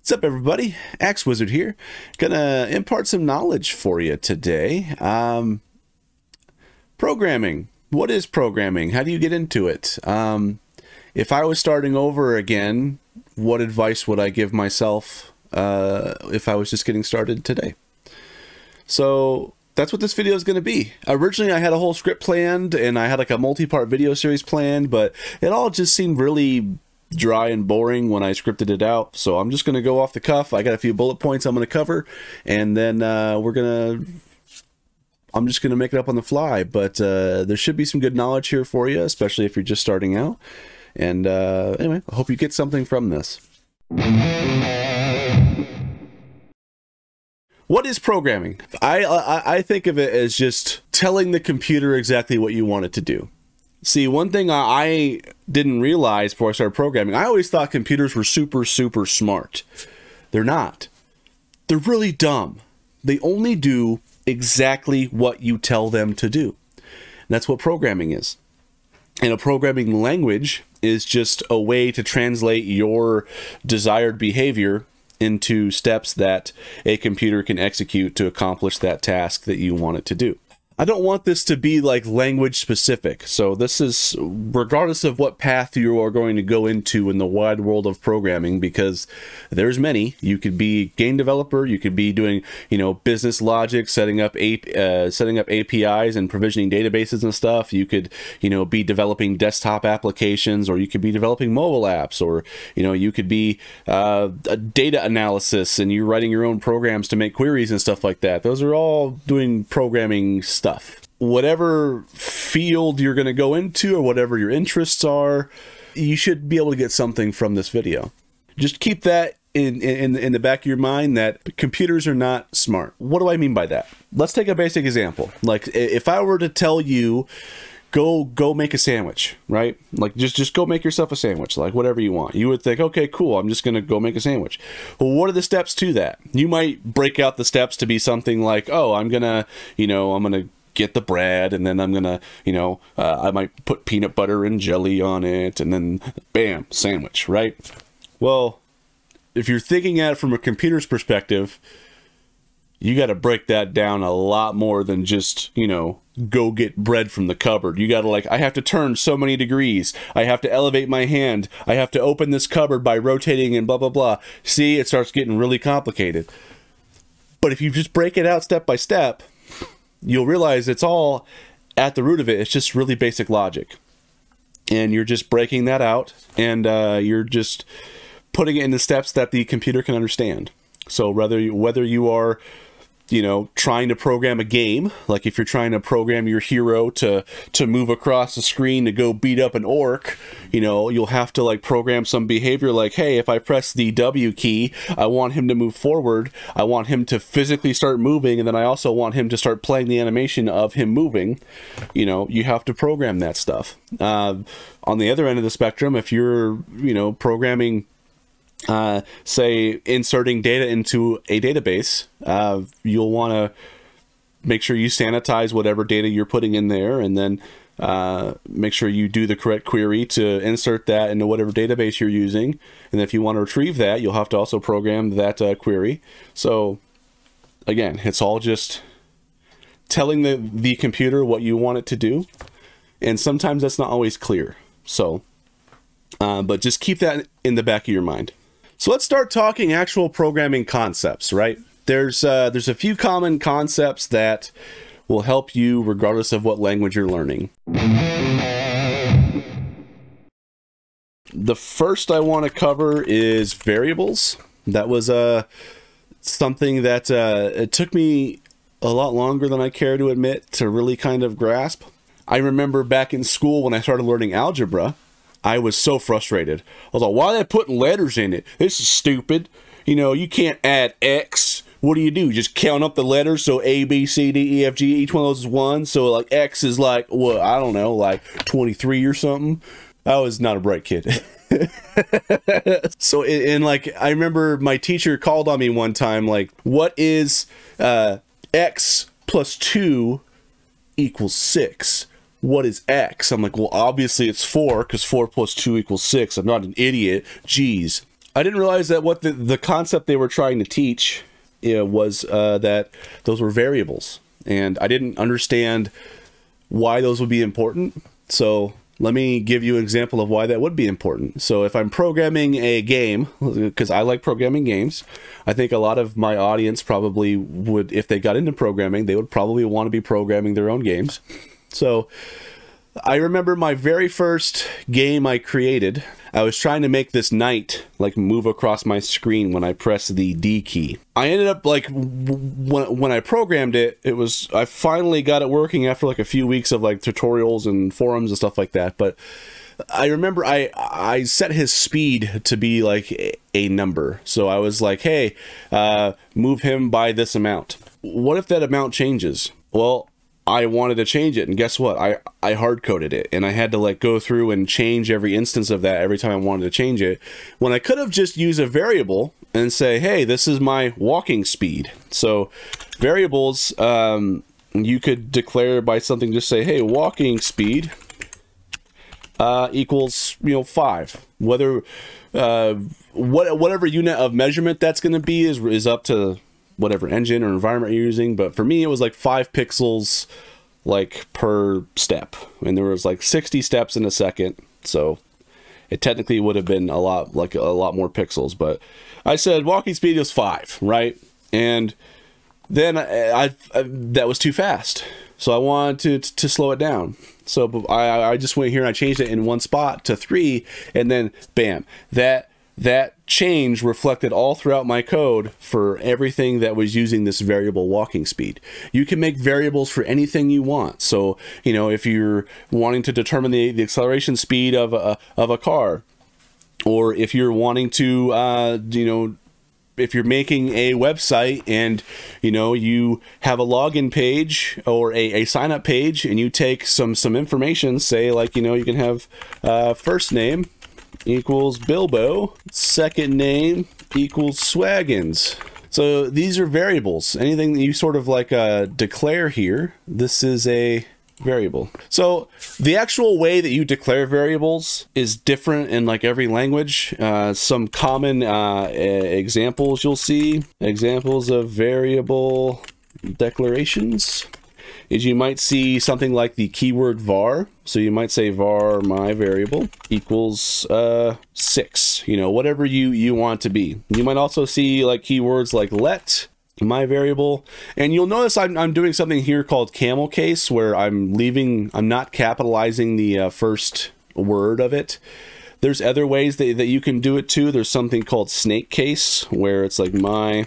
What's up, everybody? Axe Wizard here. Gonna impart some knowledge for you today. Programming. What is programming? How do you get into it? If I was starting over again, what advice would I give myself if I was just getting started today? So that's what this video is going to be. Originally, I had a whole script planned, and I had like a multi-part video series planned, but it all just seemed really dry and boring when I scripted it out. So I'm just going to go off the cuff. I got a few bullet points I'm going to cover, and then I'm just going to make it up on the fly. But there should be some good knowledge here for you, especially if you're just starting out. And anyway, I hope you get something from this. What is programming? I think of it as just telling the computer exactly what you want it to do. See, one thing I didn't realize before I started programming, I always thought computers were super smart. They're not. They're really dumb. They only do exactly what you tell them to do. And that's what programming is. And a programming language is just a way to translate your desired behavior into steps that a computer can execute to accomplish that task that you want it to do. I don't want this to be like language specific. So this is regardless of what path you are going to go into in the wide world of programming, because there's many. You could be game developer, you could be doing, business logic, setting up APIs and provisioning databases and stuff. You could, be developing desktop applications, or you could be developing mobile apps, or, you could be a data analysis and you're writing your own programs to make queries and stuff like that. Those are all doing programming stuff. Whatever field you're going to go into or whatever your interests are, you should be able to get something from this video. Just keep that in the back of your mind, that computers are not smart. What do I mean by that? Let's take a basic example. Like if I were to tell you, go make a sandwich, right? Like just go make yourself a sandwich, like whatever you want. You would think, okay, cool, I'm just gonna go make a sandwich. Well, what are the steps to that? You might break out the steps to be something like, oh, I'm gonna get the bread, and then I'm gonna, I might put peanut butter and jelly on it, and then bam, sandwich, right? Well, if you're thinking at it from a computer's perspective, you got to break that down a lot more than just, go get bread from the cupboard. You got to I have to turn so many degrees. I have to elevate my hand. I have to open this cupboard by rotating and blah, blah, blah. See, it starts getting really complicated. But if you just break it out step by step, you'll realize it's all at the root of it. It's just really basic logic. And you're just breaking that out, and you're just putting it into steps that the computer can understand. So whether you are, trying to program a game, like if you're trying to program your hero to move across the screen to go beat up an orc, you'll have to program some behavior like, hey, if I press the W key, I want him to move forward. I want him to physically start moving, and then I also want him to start playing the animation of him moving. You have to program that stuff. On the other end of the spectrum, if you're, programming say inserting data into a database, you'll want to make sure you sanitize whatever data you're putting in there, and then make sure you do the correct query to insert that into whatever database you're using. And if you want to retrieve that, you'll have to also program that query. So again, it's all just telling the computer what you want it to do, and sometimes that's not always clear. So but just keep that in the back of your mind. So let's start talking actual programming concepts, right? There's a few common concepts that will help you regardless of what language you're learning. The first I want to cover is variables. That was something that it took me a lot longer than I care to admit to really kind of grasp. I remember back in school when I started learning algebra, I was so frustrated. I was like, why are they putting letters in it? This is stupid. You can't add X. What do? Just count up the letters. So A, B, C, D, E, F, G, each one of those is 1. So X is what, I don't know, 23 or something. I was not a bright kid. So, I remember my teacher called on me one time, what is X plus 2 equals 6? What is X? I'm like, well, obviously it's 4, because 4 plus 2 equals 6. I'm not an idiot. Jeez. I didn't realize that what the concept they were trying to teach was that those were variables, and I didn't understand why those would be important. So let me give you an example of why that would be important. So if I'm programming a game, because I like programming games, I think a lot of my audience probably would, if they got into programming, they would probably want to be programming their own games. So I remember my very first game I created, I was trying to make this knight like move across my screen when I pressed the D key. I ended up like, when I programmed it, I finally got it working after like a few weeks of like tutorials and forums and stuff like that. But I remember I set his speed to be like a number. So I was like, hey, move him by this amount. What if that amount changes? Well, I wanted to change it, and guess what? I hard-coded it, and I had to like go through and change every instance of that every time I wanted to change it, when I could have just used a variable and say, hey, this is my walking speed. So variables, you could declare by something, just say, hey, walking speed equals 5. Whether whatever unit of measurement that's going to be is up to whatever engine or environment you're using. But for me, it was like 5 pixels like per step, and there was like 60 steps in a second, so it technically would have been a lot more pixels. But I said walking speed was 5, right? And then that was too fast, so I wanted to slow it down. So I just went here and I changed it in one spot to 3, and then bam, that change reflected all throughout my code for everything that was using this variable walking speed. You can make variables for anything you want. So, if you're wanting to determine the acceleration speed of a car, or if you're wanting to, if you're making a website and, you have a login page or a sign up page, and you take some information, say like, you can have first name equals Bilbo, second name equals Swaggins. So these are variables. Anything that you sort of like declare here, this is a variable. So the actual way that you declare variables is different in like every language. Some common examples you'll see, examples of variable declarations, is you might see something like the keyword var. So you might say var my variable equals 6, whatever you want it to be. You might also see like keywords like let my variable, and you'll notice I'm doing something here called camel case, where I'm not capitalizing the first word of it. There's other ways that you can do it too. There's something called snake case, where it's like my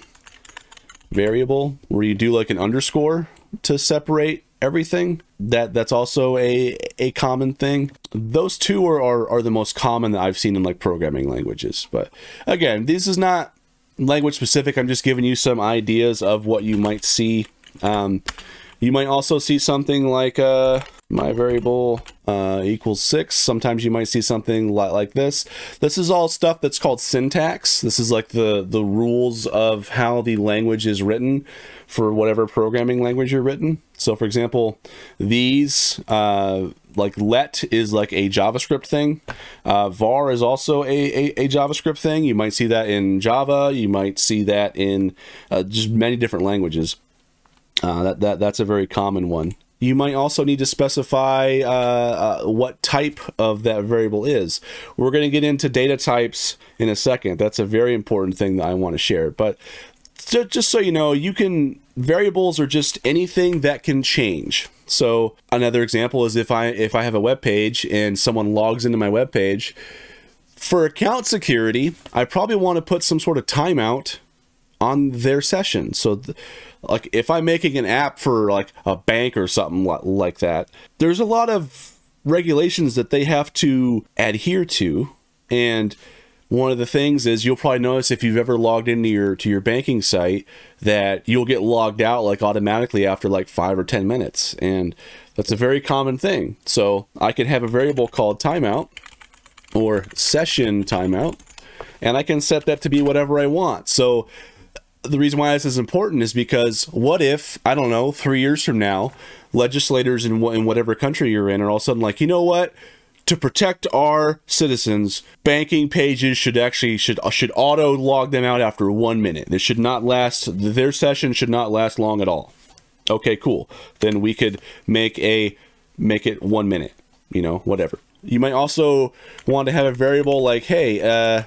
variable, where you do like an underscore to separate everything. That's also a common thing. Those two are the most common that I've seen in like programming languages. But again, this is not language specific. I'm just giving you some ideas of what you might see. You might also see something like my variable equals 6. Sometimes you might see something like this. This is all stuff that's called syntax. This is like the rules of how the language is written for whatever programming language you're written. So for example, these like let is like a JavaScript thing. Var is also a JavaScript thing. You might see that in Java. You might see that in just many different languages. That's a very common one. You might also need to specify what type of that variable is. We're going to get into data types in a second. That's a very important thing that I want to share. But just so you know, variables are just anything that can change. So another example is if I have a web page and someone logs into my web page, for account security, I probably want to put some sort of timeout on their session. So like if I'm making an app for like a bank or something like that, there's a lot of regulations that they have to adhere to. And one of the things is, you'll probably notice if you've ever logged into your banking site, that you'll get logged out like automatically after like 5 or 10 minutes. And that's a very common thing. So I can have a variable called timeout or session timeout, and I can set that to be whatever I want. So the reason why this is important is because what if, I don't know, 3 years from now, legislators in whatever country you're in are all of a sudden like, you know what? to protect our citizens, banking pages should auto log them out after 1 minute. This should not last, their session should not last long at all. Okay, cool. Then we could make it 1 minute, you know, whatever. You might also want to have a variable like, hey,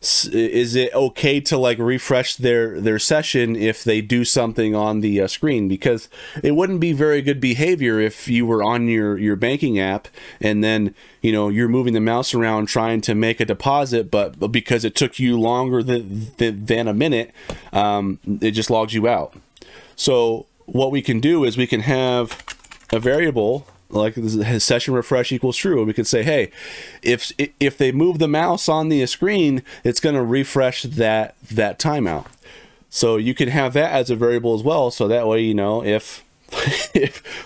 is it okay to like refresh their session if they do something on the screen? Because it wouldn't be very good behavior if you were on your banking app and then, you know, you're moving the mouse around trying to make a deposit, but because it took you longer than a minute, it just logs you out. So what we can do is we can have a variable like session refresh equals true, and we could say, hey, if they move the mouse on the screen, it's going to refresh that timeout. So you can have that as a variable as well, so that way, you know, if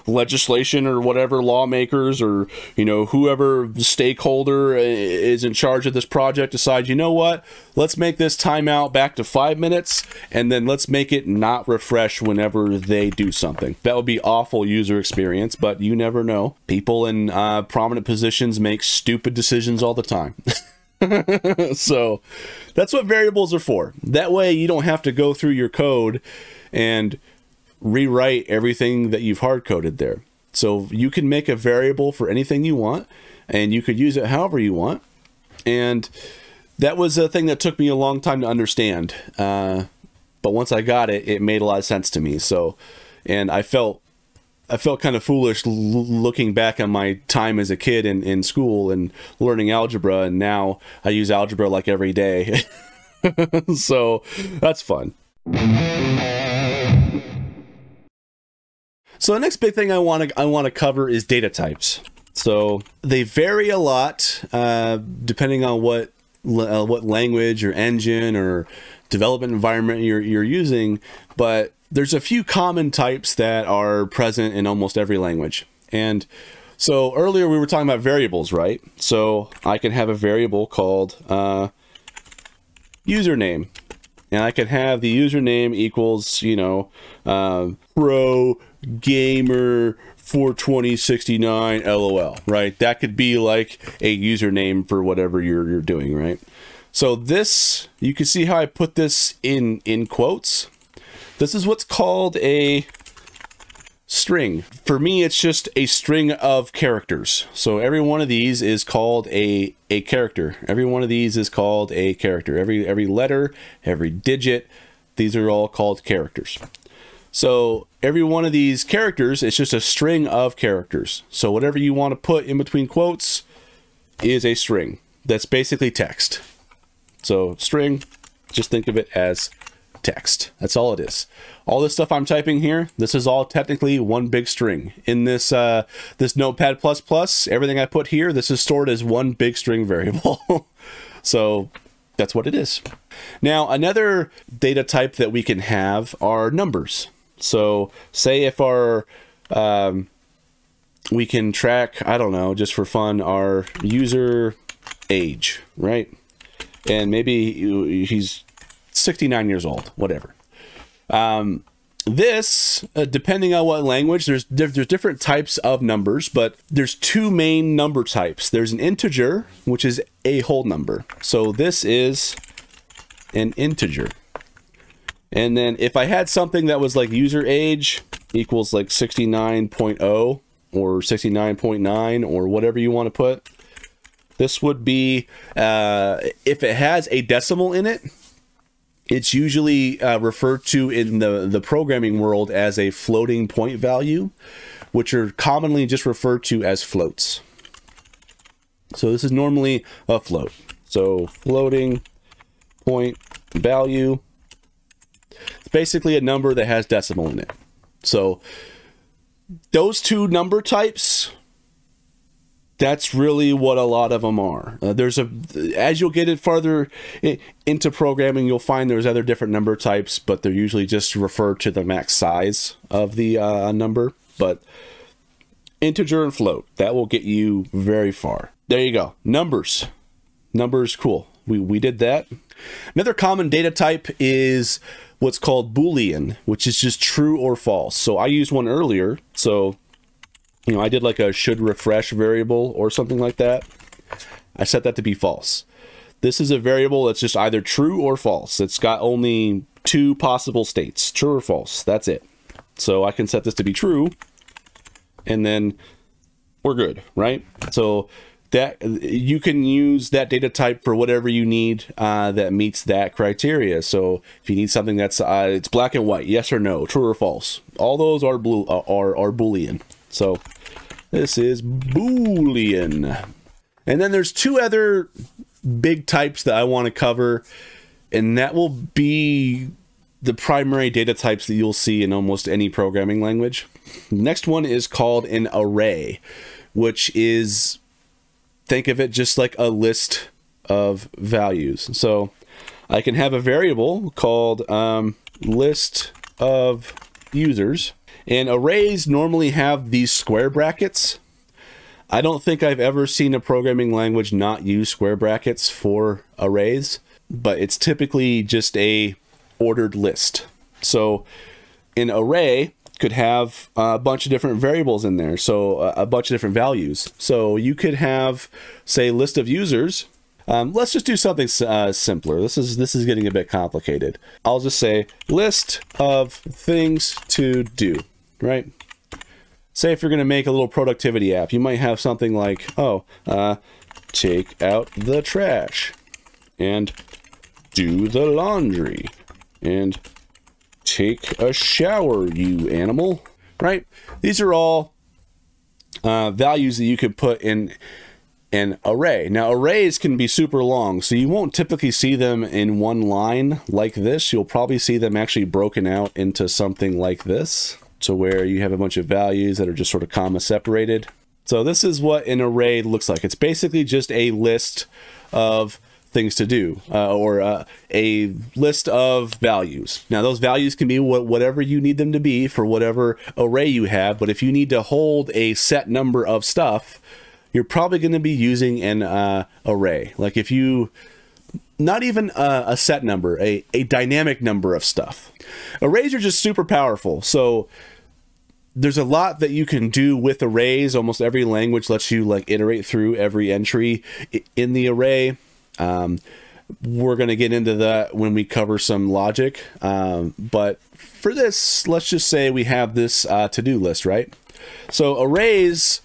legislation or whatever lawmakers or, you know, whoever stakeholder is in charge of this project decides, you know what, let's make this timeout back to 5 minutes, and then let's make it not refresh whenever they do something. That would be awful user experience, but you never know. People in prominent positions make stupid decisions all the time. So that's what variables are for. That way you don't have to go through your code and rewrite everything that you've hard-coded there. So you can make a variable for anything you want, and you could use it however you want. And that was a thing that took me a long time to understand. But once I got it, it made a lot of sense to me. So, and I felt kind of foolish looking back on my time as a kid in school and learning algebra, and now I use algebra like every day. So that's fun. So the next big thing I want to cover is data types. So they vary a lot depending on what language or engine or development environment you're using, but there's a few common types that are present in almost every language. And so earlier we were talking about variables, right? So I can have a variable called username, and I can have the username equals, you know, pro gamer 42069 LOL, right? That could be like a username for whatever you're doing, right? So this, you can see how I put this in quotes. This is what's called a string. For me, it's just a string of characters. So every one of these is called a character. Every one of these is called a character. Every letter, every digit, these are all called characters. So every one of these characters is just a string of characters. So whatever you want to put in between quotes is a string. That's basically text. So string, just think of it as text. That's all it is. All this stuff I'm typing here, this is all technically one big string. In this this Notepad++, everything I put here, this is stored as one big string variable. So that's what it is. Now, another data type that we can have are numbers. So say if our we can track, I don't know, just for fun, our user age, right? And maybe he's 69 years old, whatever. This, depending on what language, there's different types of numbers, but there's two main number types. There's an integer, which is a whole number. So this is an integer. And then if I had something that was like user age equals like 69.0 or 69.9 or whatever you want to put, this would be, if it has a decimal in it, it's usually referred to in the programming world as a floating point value, which are commonly just referred to as floats. So this is normally a float. So floating point value, it's basically a number that has decimal in it. So those two number types, that's really what a lot of them are. As you'll get it farther into programming, you'll find there's other different number types, but they're usually just referred to the max size of the number. But integer and float, that will get you very far. There you go. Numbers. Numbers, cool. We did that. Another common data type is what's called Boolean, which is just true or false. So I used one earlier. So I did like a should refresh variable or something like that. I set that to be false. This is a variable that's just either true or false. It's got only two possible states, true or false. That's it. So I can set this to be true, and then we're good, right? So that you can use that data type for whatever you need that meets that criteria. So if you need something that's it's black and white, yes or no, true or false, all those are Boolean. So this is Boolean. And then there's two other big types that I want to cover, and that will be the primary data types that you'll see in almost any programming language. Next one is called an array, which is, think of it just like a list of values. So I can have a variable called list of users, and arrays normally have these square brackets. I don't think I've ever seen a programming language not use square brackets for arrays, but it's typically just a ordered list. So an array could have a bunch of different variables in there, so a bunch of different values. So you could have, say, list of users. Let's just do something simpler. This is getting a bit complicated. I'll just say list of things to do, right? Say if you're going to make a little productivity app, you might have something like, take out the trash, and do the laundry, and take a shower, you animal, right? These are all values that you could put in an array. Now, arrays can be super long, so you won't typically see them in one line like this. You'll probably see them actually broken out into something like this, to where you have a bunch of values that are just sort of comma separated. So this is what an array looks like. It's basically just a list of things to do, or a list of values. Now those values can be whatever you need them to be for whatever array you have, but if you need to hold a set number of stuff, you're probably going to be using an array. Like if you, not even a set number, a dynamic number of stuff. Arrays are just super powerful. So there's a lot that you can do with arrays. Almost every language lets you like iterate through every entry in the array. We're going to get into that when we cover some logic. But for this, let's just say we have this to-do list, right? So arrays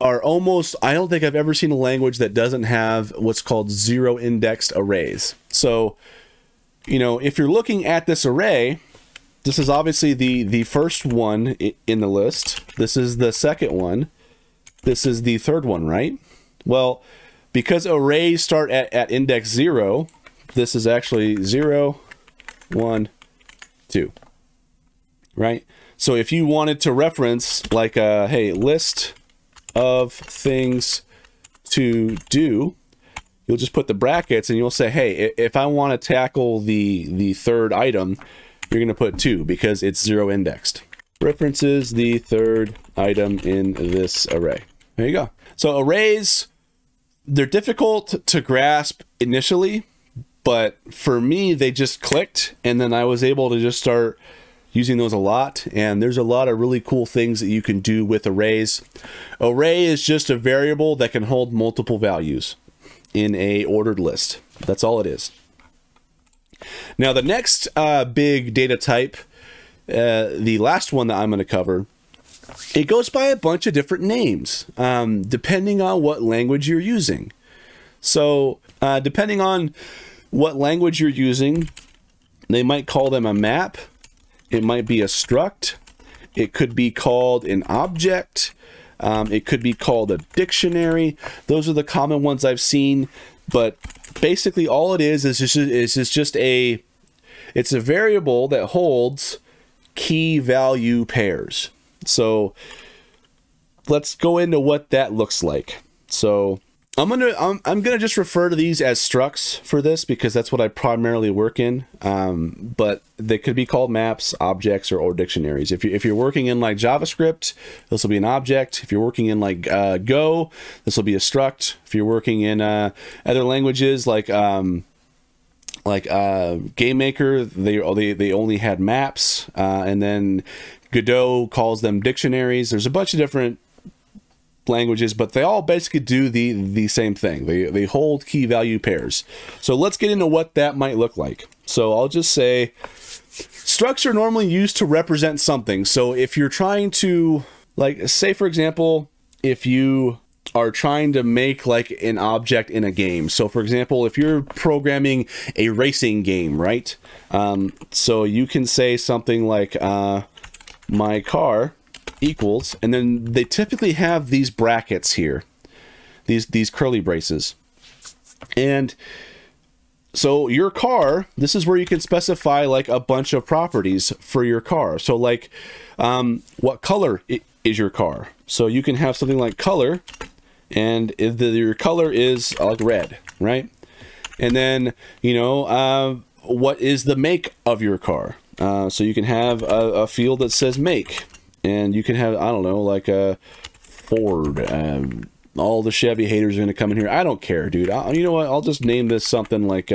are almost, I don't think I've ever seen a language that doesn't have what's called zero indexed arrays. So, you know, if you're looking at this array, this is obviously the first one in the list. This is the second one. This is the third one, right? Well, because arrays start at index 0, this is actually 0, 1, 2, right? So if you wanted to reference like, hey, list of things to do, you'll just put the brackets and you'll say, hey, if I want to tackle the third item, you're going to put 2 because it's 0 indexed. References the third item in this array. There you go. So arrays, they're difficult to grasp initially, but for me, they just clicked, and then I was able to just start using those a lot. And there's a lot of really cool things that you can do with arrays. Array is just a variable that can hold multiple values in a ordered list. That's all it is. Now, the next big data type, the last one that I'm going to cover, it goes by a bunch of different names, depending on what language you're using. So, depending on what language you're using, they might call them a map. It might be a struct. It could be called an object. It could be called a dictionary. Those are the common ones I've seen. But basically, all it is just a variable that holds key value pairs. So let's go into what that looks like. So I'm gonna just refer to these as structs for this because that's what I primarily work in. But they could be called maps, objects, or dictionaries. If you're working in like JavaScript, this will be an object. If you're working in like Go, this will be a struct. If you're working in other languages like GameMaker, they only had maps, and then Godot calls them dictionaries. There's a bunch of different languages, but they all basically do the same thing. They hold key value pairs. So let's get into what that might look like. So I'll just say structs are normally used to represent something. So if you're trying to, like, say for example, if you are trying to make like an object in a game. So for example, if you're programming a racing game, right? So you can say something like my car equals, and then they typically have these brackets here, these curly braces. And so your car, this is where you can specify like a bunch of properties for your car. So like what color is your car? So you can have something like color, and if your color is like red, right? And then, you know, what is the make of your car? So you can have a field that says make. And you can have, I don't know, like a Ford. All the Chevy haters are going to come in here. I don't care, dude. You know what? I'll just name this something like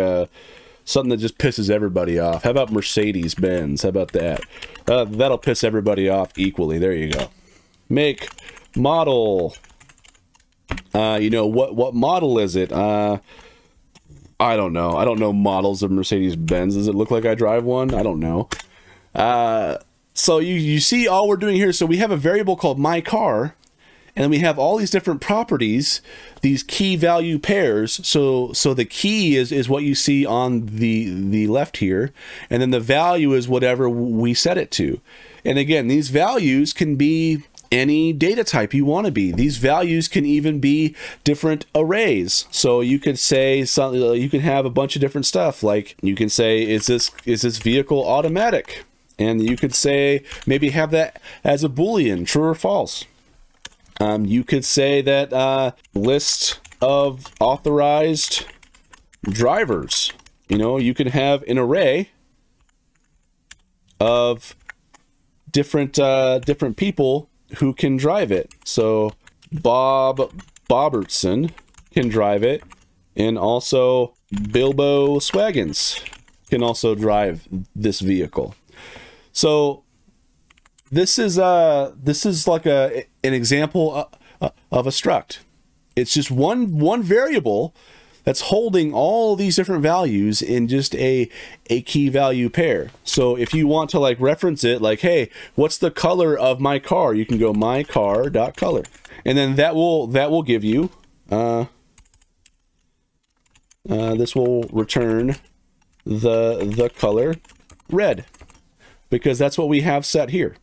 something that just pisses everybody off. How about Mercedes-Benz? How about that? That'll piss everybody off equally. There you go. Make, model. You know, what model is it? I don't know. I don't know models of Mercedes-Benz. Does it look like I drive one? I don't know. So you see all we're doing here. So we have a variable called my car, and then we have all these different properties, these key value pairs. So the key is what you see on the left here, and then the value is whatever we set it to. And again, these values can be any data type you want to be. These values can even be different arrays. So you could say something, you can have a bunch of different stuff. Like you can say, is this vehicle automatic? And you could say, maybe have that as a Boolean, true or false. You could say that list of authorized drivers. You know, you can have an array of different people who can drive it. So Bob Bobertson can drive it, and also Bilbo Swaggins can also drive this vehicle. So this is like an example of a struct. It's just one variable that's holding all these different values in just a key value pair. So if you want to like reference it, like, hey, what's the color of my car? You can go mycar.color, and then that will give you this will return the color red, because that's what we have set here.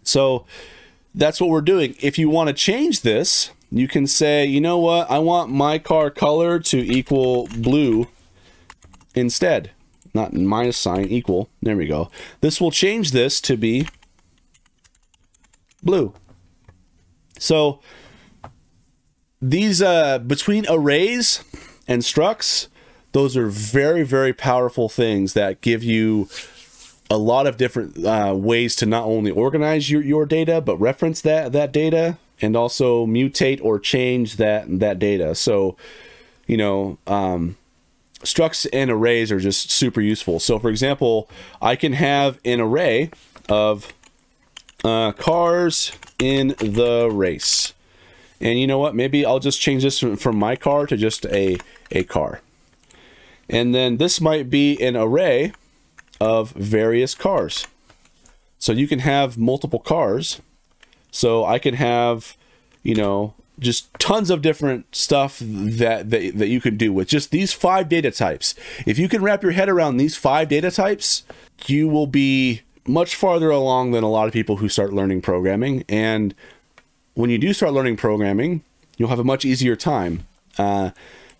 So that's what we're doing. If you want to change this, you can say, you know what, I want my car color to equal blue instead. Not minus sign, equal. There we go. This will change this to be blue. So these between arrays and structs, those are very, very powerful things that give you a lot of different ways to not only organize your data, but reference that data, and also mutate or change that data. So, you know, structs and arrays are just super useful. So for example, I can have an array of cars in the race. And you know what? Maybe I'll just change this from my car to just a car. And then this might be an array of various cars. So you can have multiple cars. So I can have, you know, just tons of different stuff that you can do with just these 5 data types. If you can wrap your head around these 5 data types, you will be much farther along than a lot of people who start learning programming. And when you do start learning programming, you'll have a much easier time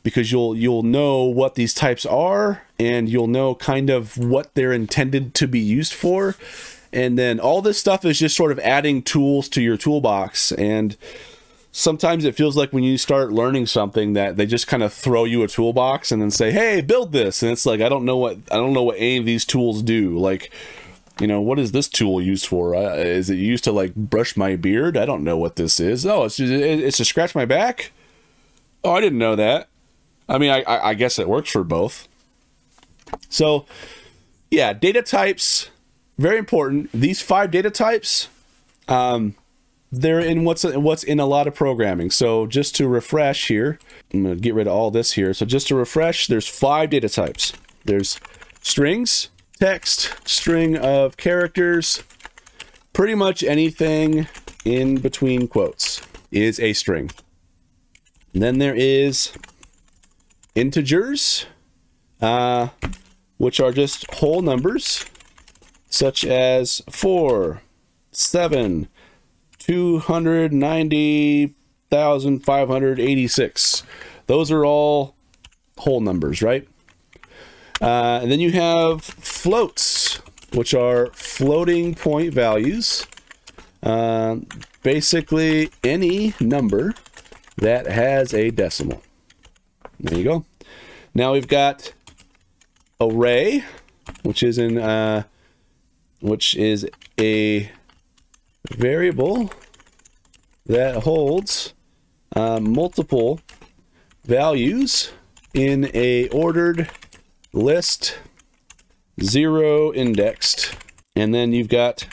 because you'll know what these types are, and you'll know kind of what they're intended to be used for. And then all this stuff is just sort of adding tools to your toolbox. And sometimes it feels like when you start learning something that they just kind of throw you a toolbox and then say, hey, build this. And it's like, I don't know what any of these tools do. Like, you know, what is this tool used for? Is it used to like brush my beard? I don't know what this is. Oh, it's to scratch my back. Oh, I didn't know that. I mean, I guess it works for both. So yeah, data types very important, these 5 data types, they're in what's in a lot of programming. So just to refresh here, I'm going to get rid of all this here. So just to refresh, there's 5 data types. There's strings, text, string of characters, pretty much anything in between quotes is a string. And then there is integers, which are just whole numbers, such as 4, 7, 290,586. Those are all whole numbers, right? And then you have floats, which are floating point values. Basically any number that has a decimal. There you go. Now we've got array, which is a variable that holds multiple values in a ordered list, 0 indexed. And then you've got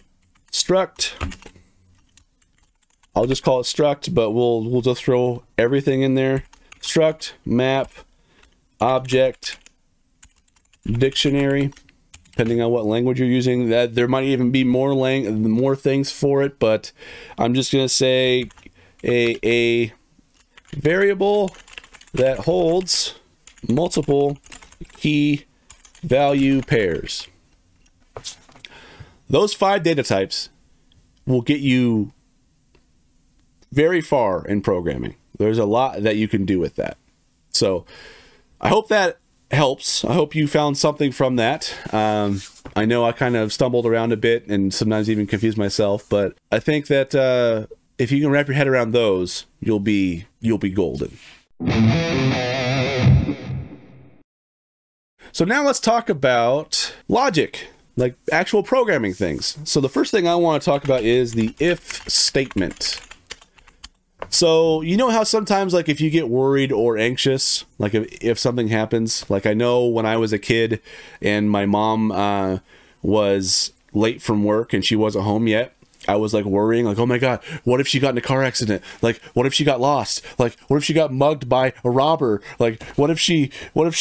struct. I'll just call it struct, but we'll just throw everything in there. Struct, map, object, dictionary, depending on what language you're using. That there might even be more things for it, but I'm just gonna say a variable that holds multiple key value pairs. Those 5 data types will get you very far in programming. There's a lot that you can do with that. So I hope that helps. I hope you found something from that. I know I kind of stumbled around a bit and sometimes even confused myself, but I think that if you can wrap your head around those, you'll be golden. So now let's talk about logic, like actual programming things. So the first thing I want to talk about is the if statement. So you know how sometimes, like, if you get worried or anxious, like if something happens, like I know when I was a kid and my mom was late from work and she wasn't home yet, I was like worrying, like, oh my God, what if she got in a car accident? Like, what if she got lost? Like, what if she got mugged by a robber? Like, what if she went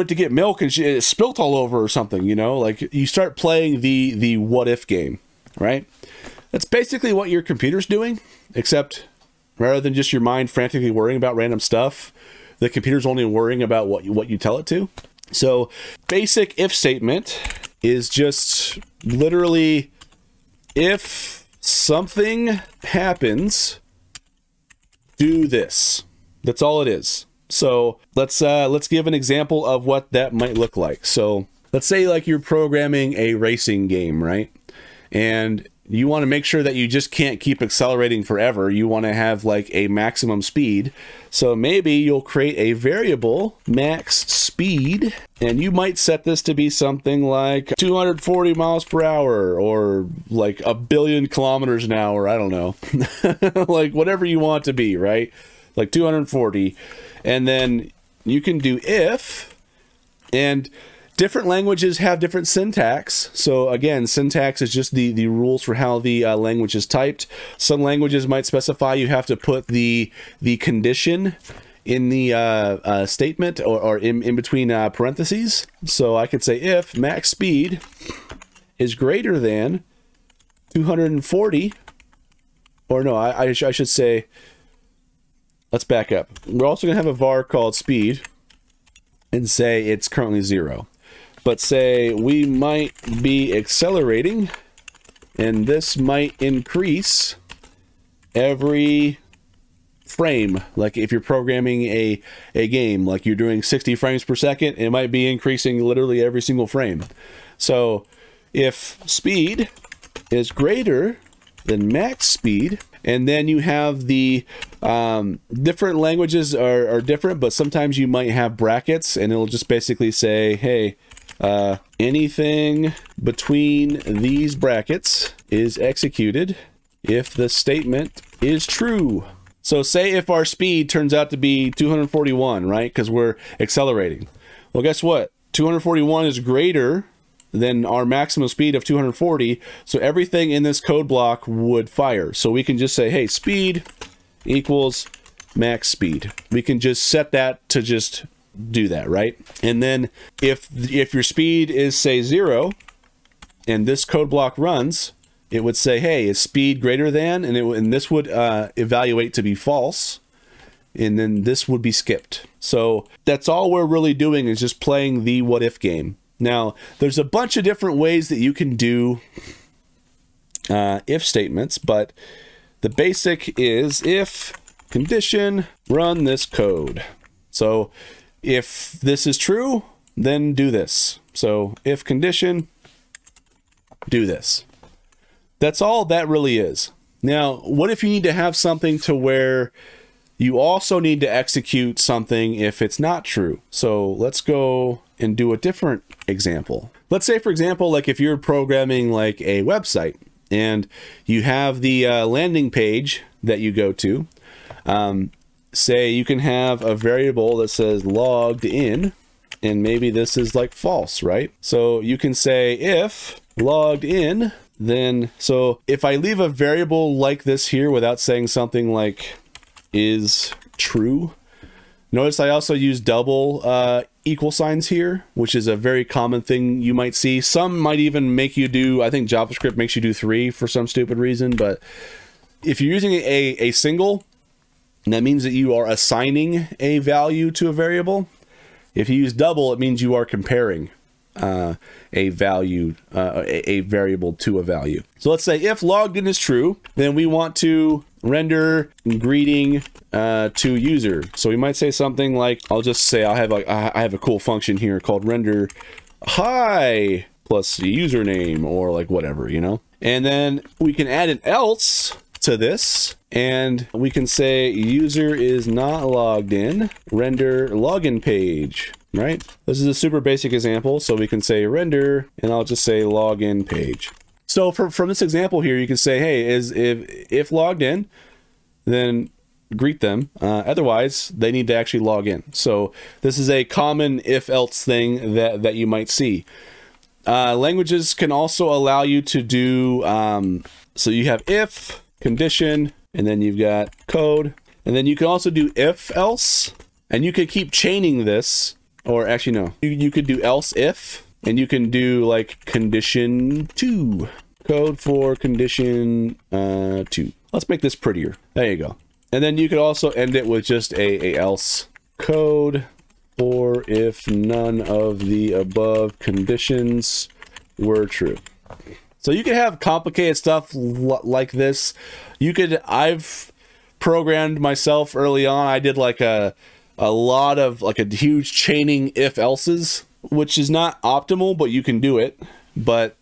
to get milk and it spilt all over or something, you know? Like, you start playing the what if game, right? That's basically what your computer's doing, except rather than just your mind frantically worrying about random stuff, the computer's only worrying about what you tell it to. So basic if statement is just literally, if something happens, do this. That's all it is. So let's give an example of what that might look like. So let's say like you're programming a racing game, right? And you want to make sure that you just can't keep accelerating forever. You want to have like a maximum speed. So maybe you'll create a variable max speed, and you might set this to be something like 240 miles per hour or like 1 billion kilometers an hour. I don't know. Like whatever you want it to be, right? Like 240. And then you can do if, and different languages have different syntax. So again, syntax is just the rules for how the language is typed. Some languages might specify you have to put the condition in the statement or in between parentheses. So I could say if max speed is greater than 240, or no, I should say, let's back up. We're also gonna have a var called speed and say it's currently 0. But say we might be accelerating, and this might increase every frame. Like if you're programming a game, like you're doing 60 frames per second, it might be increasing literally every single frame. So if speed is greater than max speed, and then you have the different languages are different, but sometimes you might have brackets, and it'll just basically say, hey, anything between these brackets is executed if the statement is true. So say if our speed turns out to be 241, right? Because we're accelerating. Well, guess what? 241 is greater then our maximum speed of 240. So everything in this code block would fire. So we can just say, hey, speed equals max speed. We can just set that to just do that, right? And then if your speed is, say, 0, and this code block runs, it would say, hey, is speed greater than? And this would evaluate to be false. And then this would be skipped. So that's all we're really doing, is just playing the what if game. Now, there's a bunch of different ways that you can do if statements, but the basic is if condition run this code. So if this is true, then do this. So if condition, do this. That's all that really is. Now, what if you need to have something to where you also need to execute something if it's not true? So let's go and do a different example. Let's say, for example, like if you're programming like a website and you have the landing page that you go to, say you can have a variable that says logged in, and maybe this is like false, right? So you can say if logged in, then, so if I leave a variable like this here without saying something like is true, notice I also use double equal signs here, which is a very common thing you might see. Some might even make you do, I think JavaScript makes you do 3 for some stupid reason, but if you're using a single, that means that you are assigning a value to a variable. If you use double, it means you are comparing a value, a variable to a value. So let's say if logged in is true, then we want to render greeting to user. So we might say something like, I'll just say I have a cool function here called render hi plus username, or like whatever, you know. And then we can add an else to this, and we can say user is not logged in, render login page. Right? This is a super basic example, so we can say render, and I'll just say login page. So from this example here, you can say, hey, if logged in, then greet them. Otherwise, they need to actually log in. So this is a common if-else thing that you might see. Languages can also allow you to do, so you have if, condition, and then you've got code, and then you can also do if-else, and you could keep chaining this. Or actually, no, you could do else if, and you can do like condition 2, code for condition 2. Let's make this prettier. There you go. And then you could also end it with just a else code for if none of the above conditions were true. So you could have complicated stuff like this. I've programmed myself early on. I did like a lot of like a huge chaining if else's, which is not optimal, but you can do it. But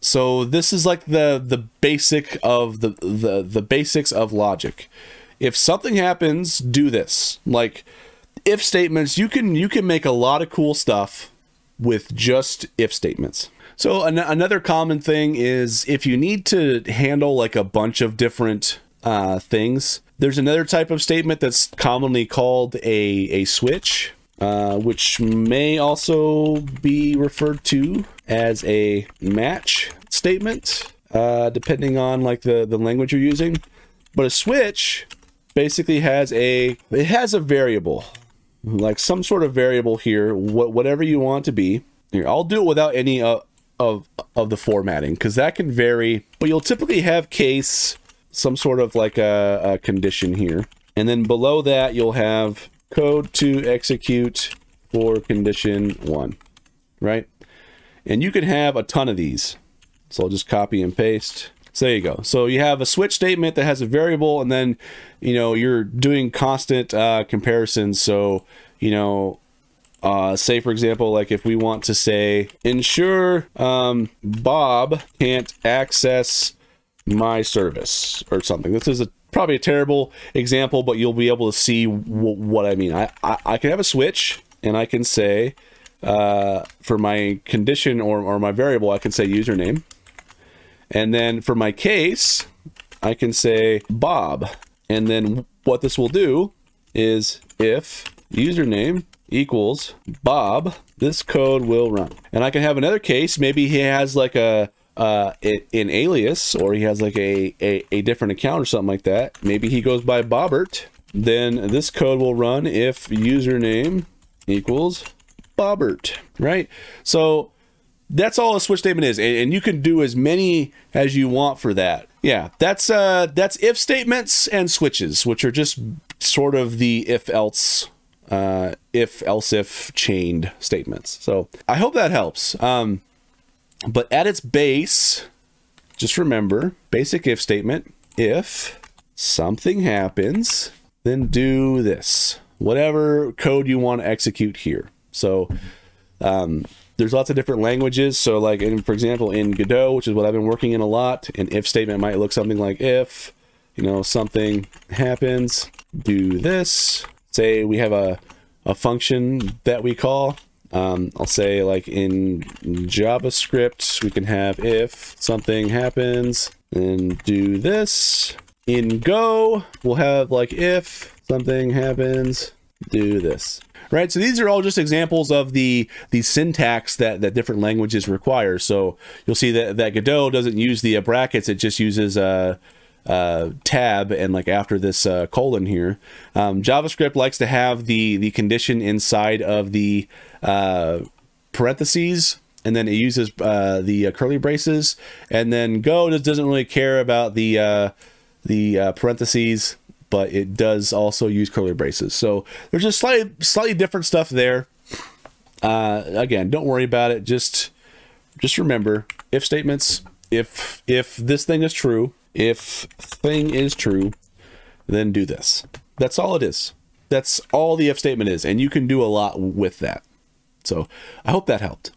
so this is like the basic of the basics of logic. If something happens, do this. Like if statements, you can make a lot of cool stuff with just if statements. So another common thing is if you need to handle like a bunch of different things, there's another type of statement that's commonly called a switch, which may also be referred to as a match statement, depending on like the language you're using. But a switch basically has a variable, like some sort of variable here, whatever you want it to be. Here, I'll do it without any of the formatting, because that can vary, but you'll typically have case, some sort of like a condition here. And then below that, you'll have code to execute for condition 1, right? And you can have a ton of these. So I'll just copy and paste. So there you go. So you have a switch statement that has a variable, and then, you know, you're doing constant comparisons. So, you know, say for example, like if we want to say ensure Bob can't access my service or something. This is probably a terrible example, but you'll be able to see what I mean. I can have a switch, and I can say for my condition or my variable, I can say username. And then for my case, I can say Bob. And then what this will do is if username equals Bob, this code will run. And I can have another case. Maybe he has like an alias, or he has like a different account or something like that. Maybe he goes by Bobbert. Then this code will run if username equals Bobbert, right? So that's all a switch statement is, and you can do as many as you want for that. Yeah, that's if statements and switches, which are just sort of the if else if chained statements. So I hope that helps. But at its base, just remember, basic if statement: if something happens, then do this. Whatever code you want to execute here. So there's lots of different languages. So like, for example, in Godot, which is what I've been working in a lot, an if statement might look something like if, something happens, do this. Say we have a function that we call. I'll say like in JavaScript, we can have if something happens, and do this. In Go, we'll have like if something happens, do this. Right, so these are all just examples of the syntax that different languages require. So you'll see that Godot doesn't use the brackets; it just uses tab and like after this colon here. JavaScript likes to have the condition inside of the parentheses, and then it uses the curly braces. And then Go just doesn't really care about the parentheses, but it does also use curly braces. So there's just slightly different stuff there. Again, don't worry about it. Just remember if statements. If this thing is true, if thing is true, then do this. That's all it is. That's all the if statement is, and you can do a lot with that. So I hope that helped.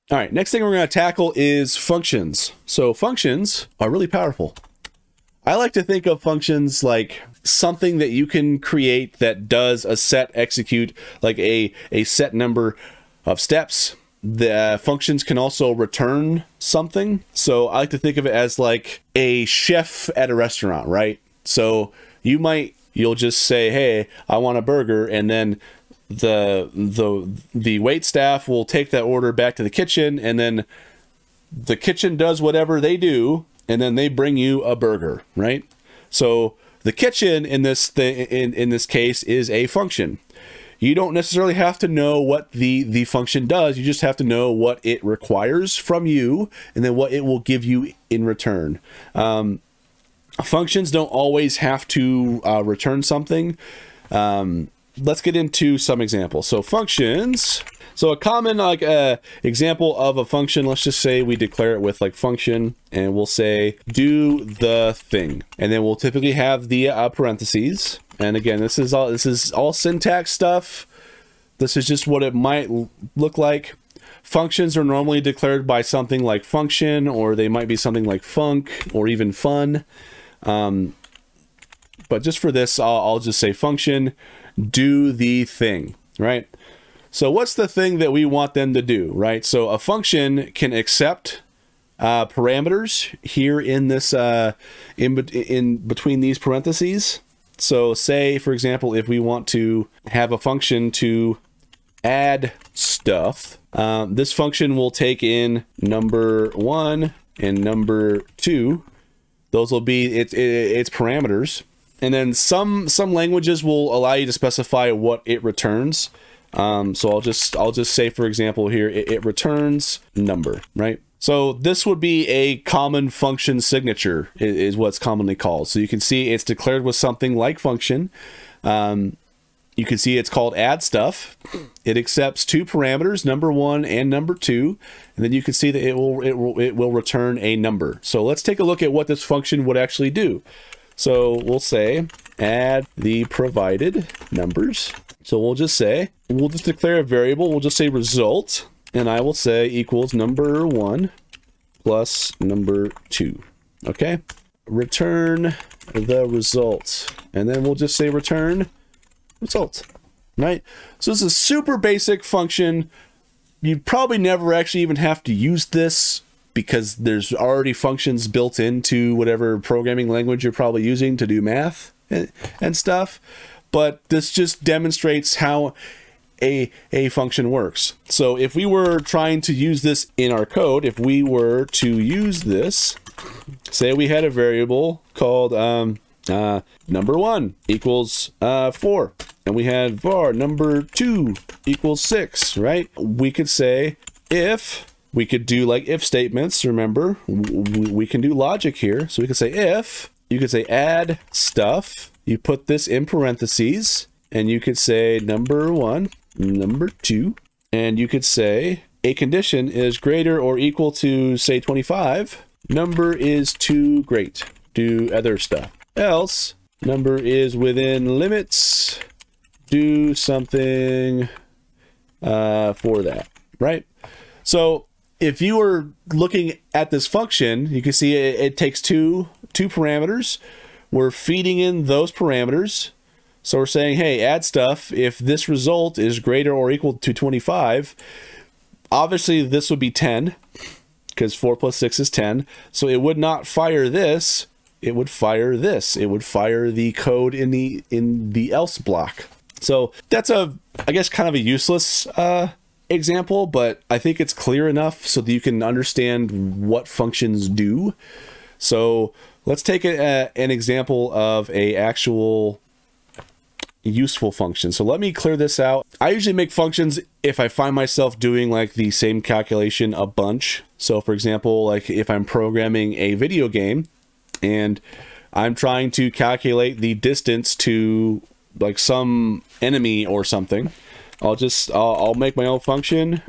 All right, next thing we're going to tackle is functions. So functions are really powerful. I like to think of functions like something that you can create that does a set execute, like a set number of steps. The functions can also return something. So I like to think of it as like a chef at a restaurant, right? So you'll just say, hey, I want a burger, and then the wait staff will take that order back to the kitchen, and then the kitchen does whatever they do, and then they bring you a burger, right? So the kitchen in this case is a function. You don't necessarily have to know what the function does. You just have to know what it requires from you, and then what it will give you in return. Functions don't always have to return something. Let's get into some examples. So functions. So a common example of a function, let's just say we declare it with like function, and we'll say do the thing, and then we'll typically have the parentheses. And again, this is all syntax stuff. This is just what it might look like. Functions are normally declared by something like function, or they might be something like func, or even fun. But just for this, I'll just say function, do the thing, right? So what's the thing that we want them to do, right? So a function can accept parameters here in this in between these parentheses. So say, for example, if we want to have a function to add stuff, this function will take in number 1 and number 2. Those will be its parameters. And then some languages will allow you to specify what it returns. So I'll just say, for example, here it returns number, right? So this would be a common function signature is what's commonly called. So you can see it's declared with something like function. You can see it's called add stuff. It accepts 2 parameters, number 1 and number 2, and then you can see that it will return a number. So let's take a look at what this function would actually do. So we'll say add the provided numbers. So we'll just declare a variable. We'll just say result, and I will say equals number 1 plus number 2. Okay, return the result, and then we'll just say return result, right? So this is a super basic function. You probably never actually even have to use this, because there's already functions built into whatever programming language you're probably using to do math and stuff, but this just demonstrates how a function works. So if we were trying to use this in our code, if we were to use this, say we had a variable called number1 equals 4, and we had var number2 equals 6, right? We could say if, we could do like if statements, remember, we can do logic here. So we could say if, you could say add stuff, you put this in parentheses, and you could say number1, number2, and you could say a condition is greater or equal to, say, 25, number is too great, do other stuff. Else, number is within limits, do something for that, right? So if you were looking at this function, you can see it takes two parameters. We're feeding in those parameters. So we're saying, hey, add stuff. If this result is greater or equal to 25, obviously this would be 10, because 4 plus 6 is 10. So it would not fire this. It would fire this. It would fire the code in the else block. So that's I guess kind of a useless example, but I think it's clear enough so that you can understand what functions do. So let's take an example of a actual useful function. So let me clear this out. I usually make functions if I find myself doing like the same calculation a bunch. So for example, like if I'm programming a video game and I'm trying to calculate the distance to like some enemy or something, I'll make my own function,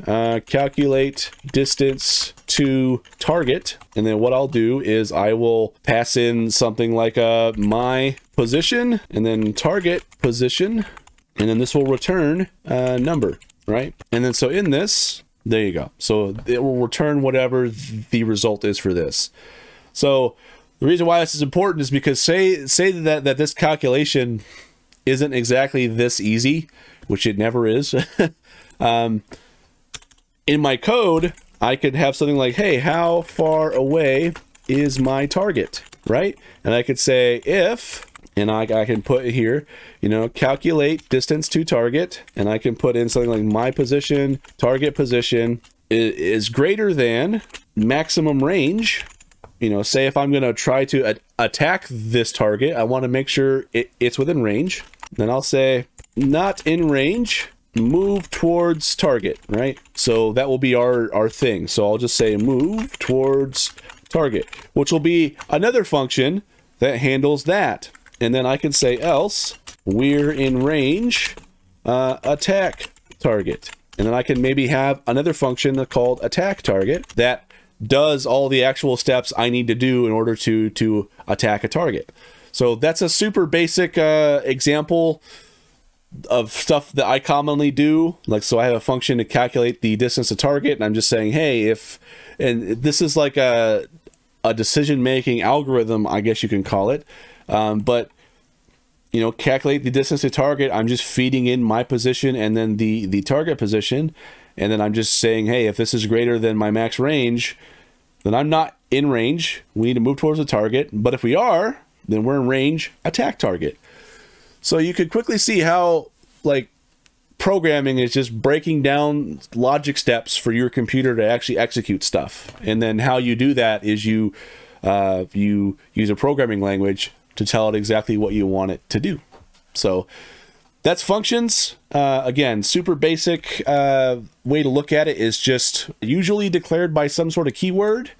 calculate distance to target, and then what I'll do is I will pass in something like my position, and then target position, and then this will return a number, right? And then so in this, there you go. So it will return whatever the result is for this. So the reason why this is important is because say that this calculation isn't exactly this easy, which it never is. In my code, I could have something like, hey, how far away is my target, right? And I could say if, and I can put here, you know, calculate distance to target, and I can put in something like my position, target position is greater than maximum range. You know, say if I'm going to try to attack this target, I want to make sure it's within range. Then I'll say not in range, move towards target, right? So that will be our thing. So I'll just say move towards target, which will be another function that handles that. And then I can say else we're in range, attack target. And then I can maybe have another function called attack target that does all the actual steps I need to do in order to attack a target. So that's a super basic example of stuff that I commonly do. Like, so I have a function to calculate the distance to target, and I'm just saying, hey, if, and this is like a decision-making algorithm, I guess you can call it. But, you know, calculate the distance to target, I'm just feeding in my position and then the target position. And then I'm just saying, hey, if this is greater than my max range, then I'm not in range. We need to move towards the target. But if we are, then we're in range, attack target. So you could quickly see how, like, programming is just breaking down logic steps for your computer to actually execute stuff. And then how you do that is you use a programming language to tell it exactly what you want it to do. So that's functions. Again, super basic way to look at it is just usually declared by some sort of keyword.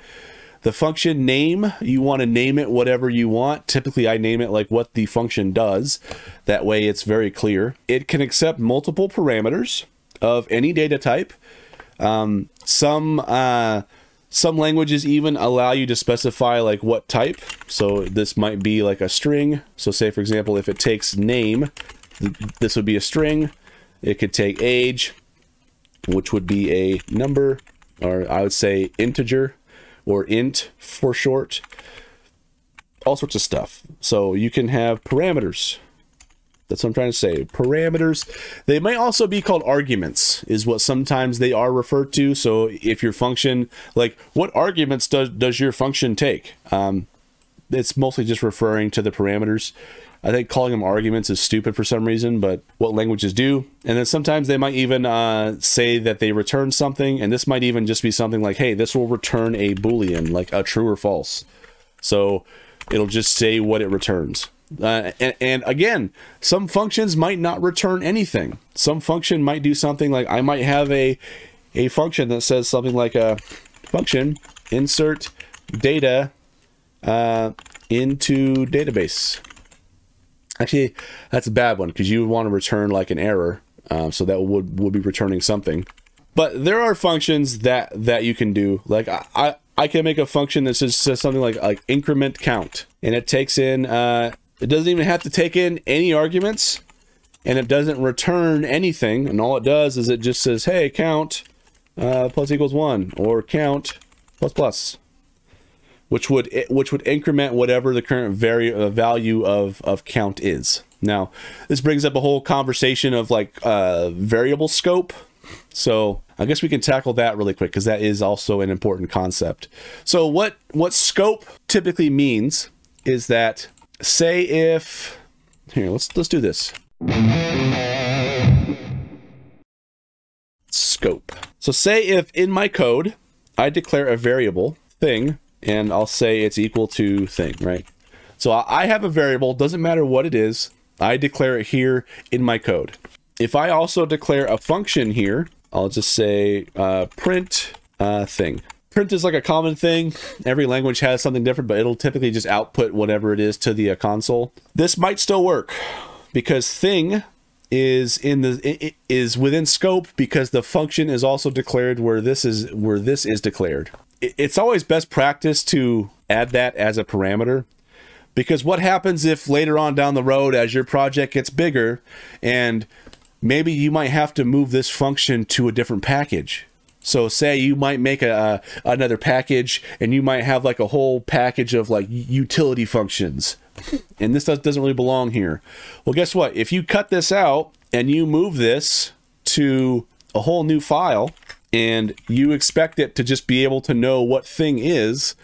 The function name, you want to name it whatever you want. Typically, I name it like what the function does. That way it's very clear. It can accept multiple parameters of any data type. Some languages even allow you to specify like what type. So this might be like a string. So say, for example, if it takes name, this would be a string. It could take age, which would be a number, or I would say integer, or int for short, all sorts of stuff. So you can have parameters. That's what I'm trying to say. Parameters. They might also be called arguments, is what sometimes they are referred to. So if your function, like what arguments does your function take? It's mostly just referring to the parameters. I think calling them arguments is stupid for some reason, but what languages do. And then sometimes they might even say that they return something, and this might even just be something like, hey, this will return a Boolean, like a true or false. So it'll just say what it returns. And again, some functions might not return anything. Some function might do something like, I might have a function that says something like a function insert data into database. Actually, that's a bad one because you would want to return like an error. So that would be returning something. But there are functions that you can do. Like I can make a function that says something like increment count, and it takes in it doesn't even have to take in any arguments, and it doesn't return anything, and all it does is it just says, hey, count plus equals 1, or count plus plus, which would increment whatever the current value of count is. Now, this brings up a whole conversation of like variable scope. So I guess we can tackle that really quick because that is also an important concept. So what scope typically means is that, say if, here, let's do this. Scope. So say if in my code, I declare a variable thing, and I'll say it's equal to thing, right? So I have a variable, doesn't matter what it is, I declare it here in my code. If I also declare a function here, I'll just say print thing. Print is like a common thing. Every language has something different, but it'll typically just output whatever it is to the console. This might still work because thing is is within scope because the function is also declared where this is declared. It's always best practice to add that as a parameter, because what happens if later on down the road, as your project gets bigger, and maybe you might have to move this function to a different package. So say you might make another package, and you might have like a whole package of like utility functions, and this doesn't really belong here. Well, guess what? If you cut this out and you move this to a whole new file, and you expect it to just be able to know what thing is,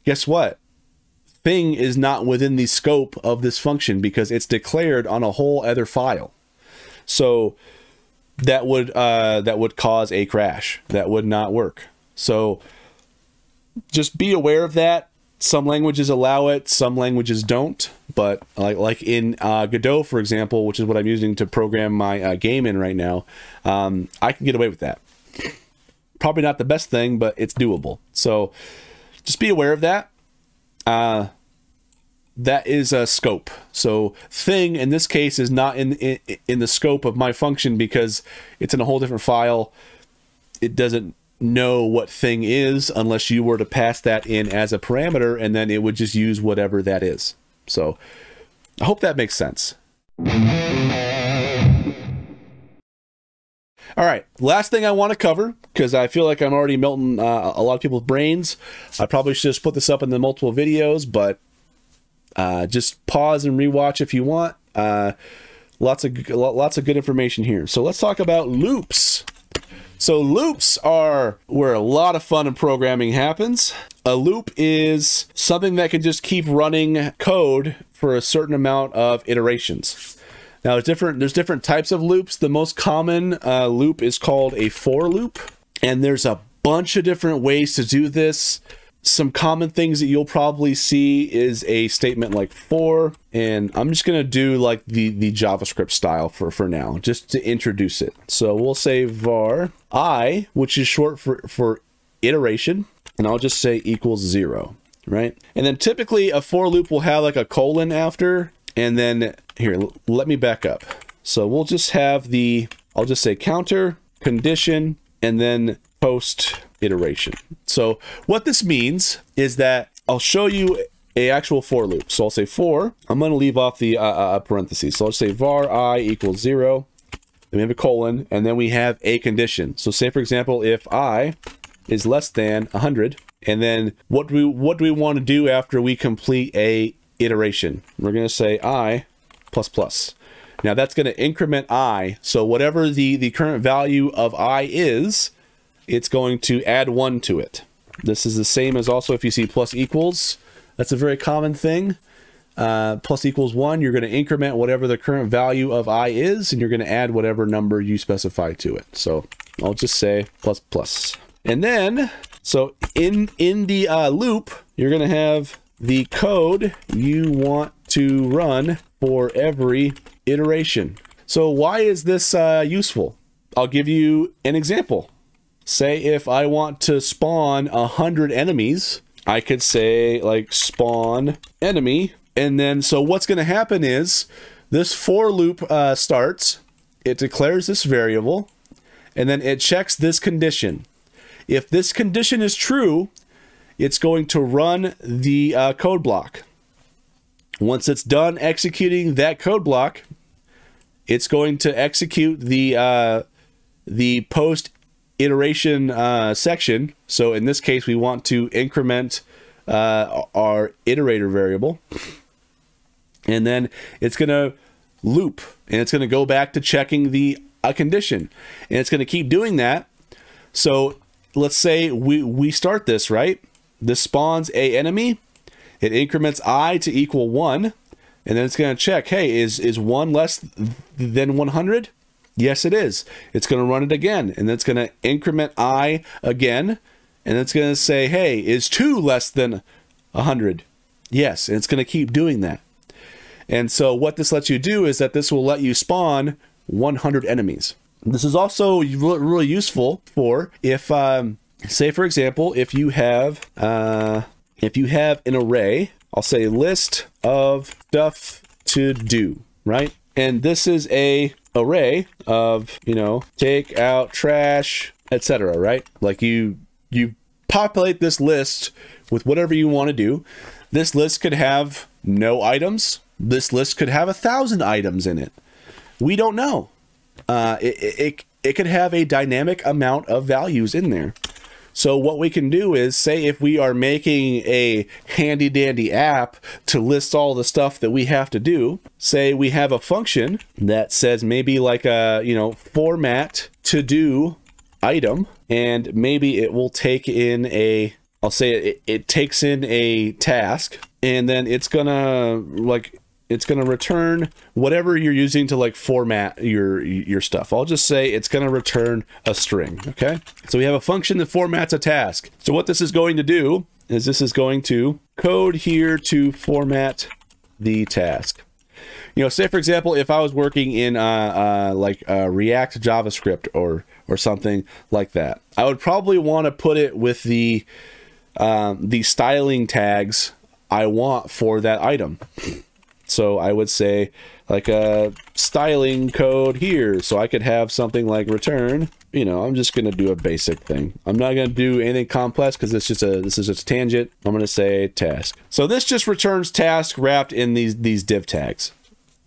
guess what? Thing is not within the scope of this function because it's declared on a whole other file. So that would cause a crash. That would not work. So just be aware of that. Some languages allow it, some languages don't. But like in Godot, for example, which is what I'm using to program my game in right now, I can get away with that. Probably not the best thing, but it's doable. So just be aware of that. That is a scope. So thing in this case is not in the scope of my function because it's in a whole different file. It doesn't know what thing is unless you were to pass that in as a parameter, and then it would just use whatever that is. So I hope that makes sense. All right, last thing I want to cover, because I feel like I'm already melting a lot of people's brains. I probably should just put this up in the multiple videos, but just pause and rewatch if you want. Lots of good information here. So let's talk about loops. So loops are where a lot of fun in programming happens. A loop is something that can just keep running code for a certain amount of iterations. Now there's different types of loops. The most common loop is called a for loop, and there's a bunch of different ways to do this. Some common things that you'll probably see is a statement like for, and I'm just gonna do like the JavaScript style for now, just to introduce it. So we'll say var I, which is short for iteration, and I'll just say equals 0, right? And then typically a for loop will have like a colon after, and then here, let me back up. So we'll just have I'll just say counter, condition, and then post iteration. So what this means is that I'll show you a actual for loop. So I'll say for, I'm going to leave off the parentheses. So I'll say var I equals 0, then we have a colon, and then we have a condition. So say, for example, if I is less than 100, and then what do we want to do after we complete a iteration? We're going to say I plus plus. Now that's going to increment I. So whatever the current value of I is, it's going to add 1 to it. This is the same as also if you see plus equals. That's a very common thing. plus equals 1, you're going to increment whatever the current value of I is, and you're going to add whatever number you specify to it. So I'll just say plus plus. And then, so in the loop, you're going to have the code you want to run for every iteration. So why is this useful? I'll give you an example. Say if I want to spawn 100 enemies, I could say like spawn enemy. And then, so what's going to happen is this for loop starts, it declares this variable, and then it checks this condition. If this condition is true, it's going to run the code block. Once it's done executing that code block, it's going to execute the post iteration section. So in this case, we want to increment our iterator variable. And then it's going to loop, and it's going to go back to checking the condition. And it's going to keep doing that. So let's say we start this, right? This spawns a enemy. It increments I to equal 1. And then it's going to check, hey, is 1 less than 100? Yes, it is. It's going to run it again. And then it's going to increment I again. And it's going to say, hey, is 2 less than 100? Yes. And it's going to keep doing that. And so what this lets you do is that this will let you spawn 100 enemies. This is also really useful for if, say for example, if you have an array, I'll say list of stuff to do, right? And this is a array of, you know, take out trash, etc., right? Like you populate this list with whatever you want to do. This list could have no items. This list could have 1,000 items in it. We don't know. It could have a dynamic amount of values in there. So what we can do is, say if we are making a handy dandy app to list all the stuff that we have to do, say we have a function that says maybe like a, you know, format to do item, and maybe it will take in a, I'll say it takes in a task, and then it's gonna return whatever you're using to like format your stuff. I'll just say it's going to return a string. Okay. So we have a function that formats a task. So what this is going to do is this is going to code here to format the task. You know, say for example, if I was working in React JavaScript or something like that, I would probably want to put it with the styling tags I want for that item. So I would say like a styling code here. So I could have something like return, you know, I'm just going to do a basic thing. I'm not going to do anything complex because this is just a tangent. I'm going to say task. So this just returns task wrapped in these div tags.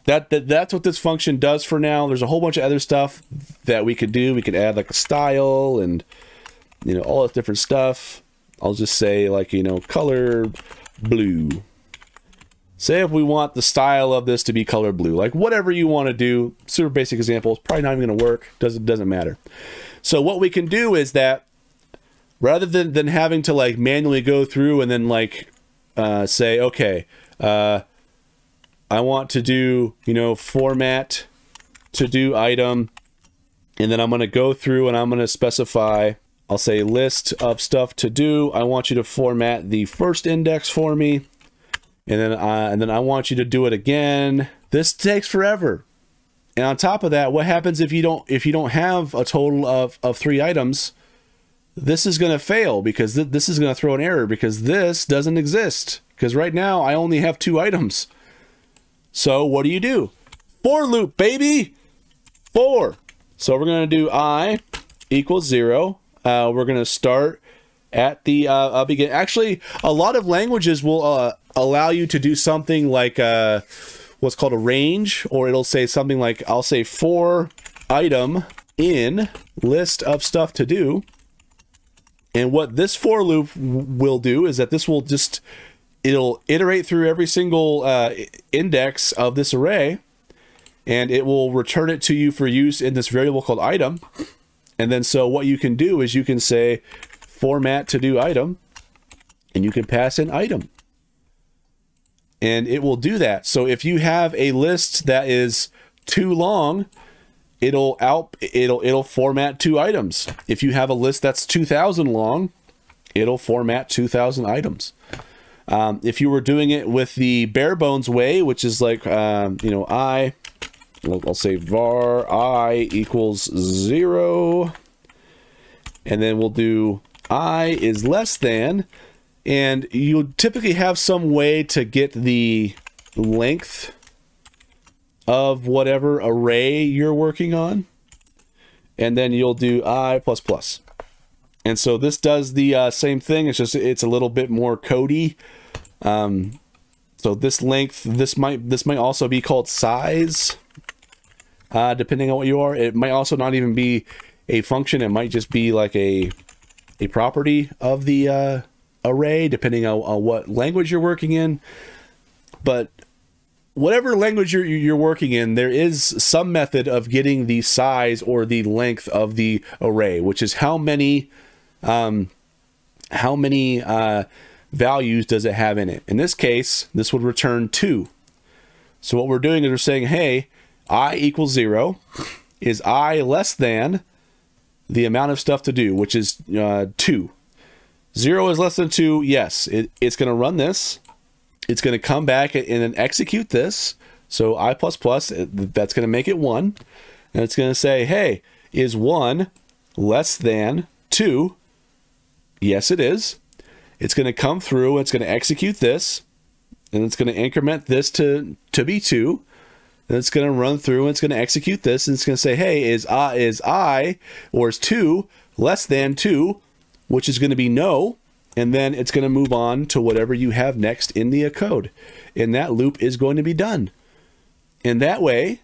That's what this function does for now. There's a whole bunch of other stuff that we could do. We could add like a style and, you know, all this different stuff. I'll just say like, you know, color blue. Say if we want the style of this to be color blue, like whatever you want to do, super basic example, it's probably not even going to work. Doesn't matter. So what we can do is that rather than having to like manually go through and then like say, okay, I want to do, you know, format to do item, and then I'm going to go through and I'm going to specify, I'll say list of stuff to do. I want you to format the first index for me. And then I want you to do it again. This takes forever. And on top of that, what happens if you don't have a total of 3 items? This is going to fail because this is going to throw an error because this doesn't exist. Because right now I only have 2 items. So what do? For loop, baby. For. So we're going to do I equals 0. We're going to start at the begin. Actually, a lot of languages will allow you to do something like what's called a range, or it'll say something like, I'll say for item in list of stuff to do. And what this for loop will do is that this will just, it'll iterate through every single index of this array, and it will return it to you for use in this variable called item. And then so what you can do is you can say format to do item, and you can pass in item. and it will do that. So if you have a list that is too long, it'll format 2 items. If you have a list that's 2,000 long, it'll format 2,000 items. If you were doing it with the bare bones way, which is like, you know, I'll say var I equals 0, and then we'll do I is less than, and you typically have some way to get the length of whatever array you're working on, and then you'll do I plus plus. And so this does the same thing. It's just it's a little bit more codey. So this length, this might also be called size, depending on what you are. It might also not even be a function. It might just be like a property of the array, depending on what language you're working in. But whatever language you're working in, there is some method of getting the size or the length of the array, which is how many values does it have in it. In this case, this would return 2. So what we're doing is we're saying, hey, I equals 0. Is I less than the amount of stuff to do, which is 2. 0 is less than 2. Yes, it's going to run this. It's going to come back and then execute this. So I plus plus, that's going to make it 1. And it's going to say, hey, is 1 less than 2? Yes, it is. It's going to come through, it's going to execute this, and it's going to increment this to be 2. And it's going to run through and it's going to execute this, and it's going to say, hey, is I or is 2 less than 2, which is going to be no. And then it's going to move on to whatever you have next in the code. And that loop is going to be done. And that way,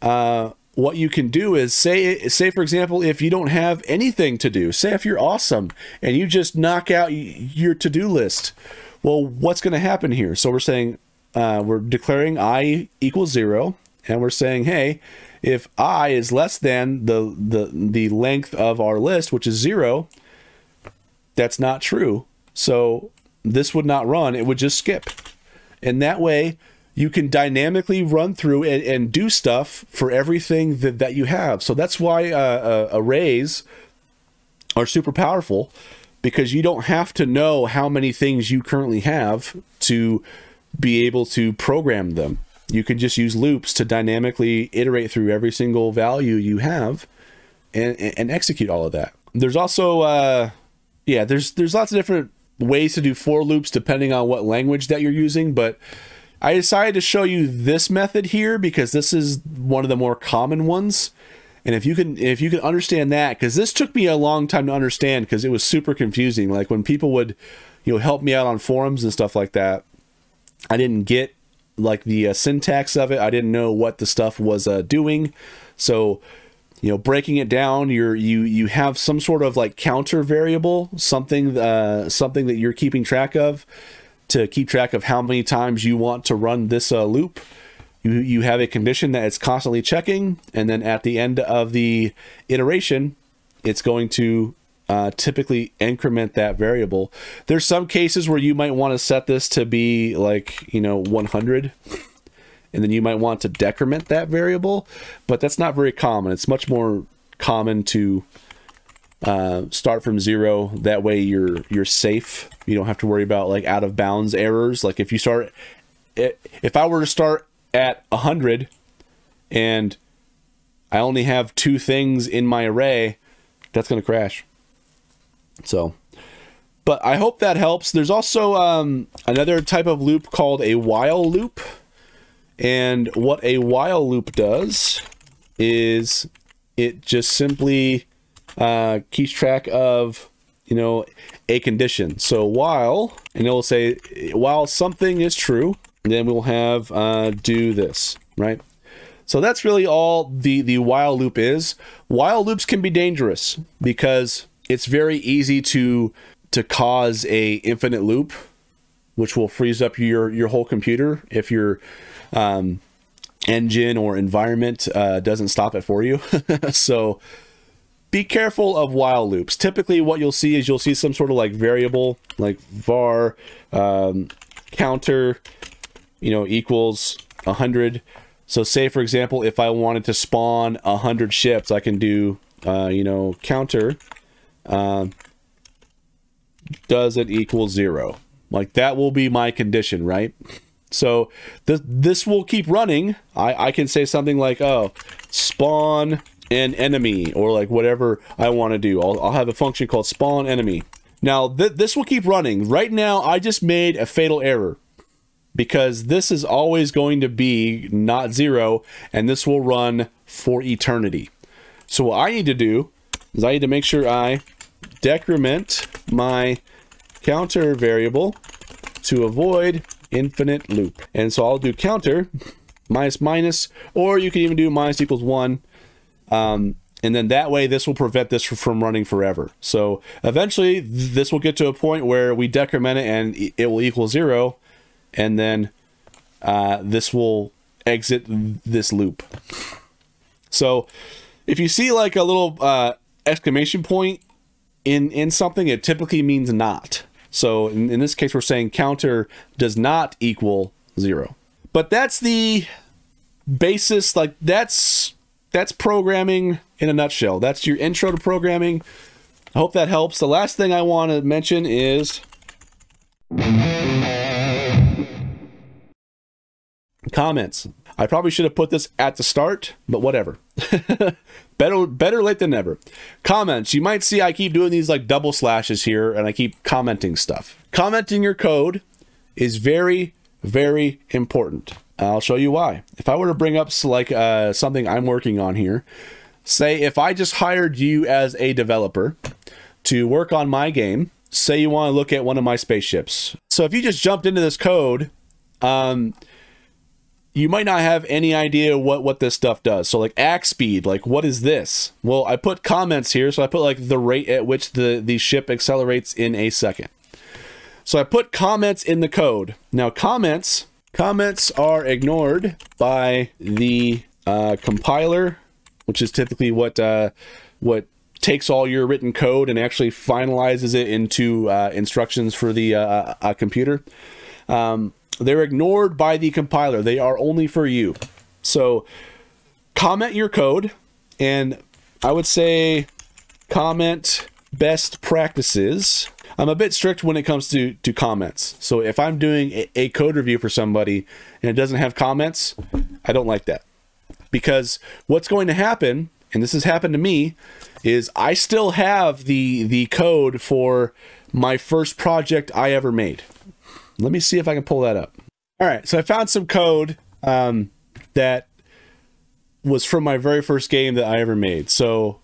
what you can do is say, for example, if you don't have anything to do, say if you're awesome and you just knock out your to-do list, well, what's going to happen here? So we're saying, we're declaring I equals 0, and we're saying, hey, if I is less than the length of our list, which is 0, that's not true. So this would not run, it would just skip. And that way you can dynamically run through and do stuff for everything that you have. So that's why arrays are super powerful, because you don't have to know how many things you currently have to be able to program them. You can just use loops to dynamically iterate through every single value you have and execute all of that. There's also, yeah, there's lots of different ways to do for loops depending on what language that you're using, but I decided to show you this method here because this is one of the more common ones. And if you can understand that, because this took me a long time to understand because it was super confusing. Like when people would, you know, help me out on forums and stuff like that, I didn't get like the syntax of it. I didn't know what the stuff was doing. So, you know, breaking it down, you have some sort of like counter variable, something that you're keeping track of to keep track of how many times you want to run this loop. You have a condition that it's constantly checking, and then at the end of the iteration, it's going to typically increment that variable. There's some cases where you might want to set this to be like, you know, 100. And then you might want to decrement that variable, but that's not very common. It's much more common to start from 0. That way you're safe. You don't have to worry about like out of bounds errors. Like if you start, if I were to start at 100 and I only have 2 things in my array, that's going to crash. So, but I hope that helps. There's also another type of loop called a while loop. And what a while loop does is it just simply keeps track of, you know, a condition. So while, and it will say while something is true, then we'll have do this, right? So that's really all the while loop is. While loops can be dangerous because it's very easy to cause a infinite loop, which will freeze up your whole computer if your engine or environment doesn't stop it for you. So be careful of while loops. Typically what you'll see is you'll see some sort of like variable like var counter equals 100. So say, for example, if I wanted to spawn 100 ships, I can do, counter does it equal 0. Like, that will be my condition, right? So this will keep running. I can say something like, oh, spawn an enemy, or like whatever I want to do. I'll have a function called spawn enemy. Now, this will keep running. Right now, I just made a fatal error, because this is always going to be not 0, and this will run for eternity. So what I need to do is I need to make sure I decrement my counter variable to avoid infinite loop. And so I'll do counter minus minus, or you can even do minus equals 1. And then that way this will prevent this from running forever. So eventually this will get to a point where we decrement it and it will equal 0. And then this will exit this loop. So if you see like a little exclamation point in something, it typically means not. So in this case, we're saying counter does not equal 0. But that's the basis, like that's programming in a nutshell. That's your intro to programming. I hope that helps. The last thing I want to mention is comments. I probably should have put this at the start, but whatever. better late than never. Comments. You might see I keep doing these like double slashes here, and I keep commenting stuff. Commenting your code is very, very important. I'll show you why. If I were to bring up like something I'm working on here, say if I just hired you as a developer to work on my game, say you want to look at one of my spaceships. So if you just jumped into this code, you might not have any idea what this stuff does. So like axe speed, like what is this? Well, I put comments here, so I put like the rate at which the ship accelerates in a second. So I put comments in the code. Now comments are ignored by the compiler, which is typically what takes all your written code and actually finalizes it into instructions for the computer. They're ignored by the compiler. They are only for you. So comment your code, and I would say comment best practices. I'm a bit strict when it comes to comments. So if I'm doing a code review for somebody and it doesn't have comments, I don't like that. Because what's going to happen, and this has happened to me, is I still have the code for my first project I ever made. Let me see if I can pull that up. All right, so I found some code that was from my very first game that I ever made. So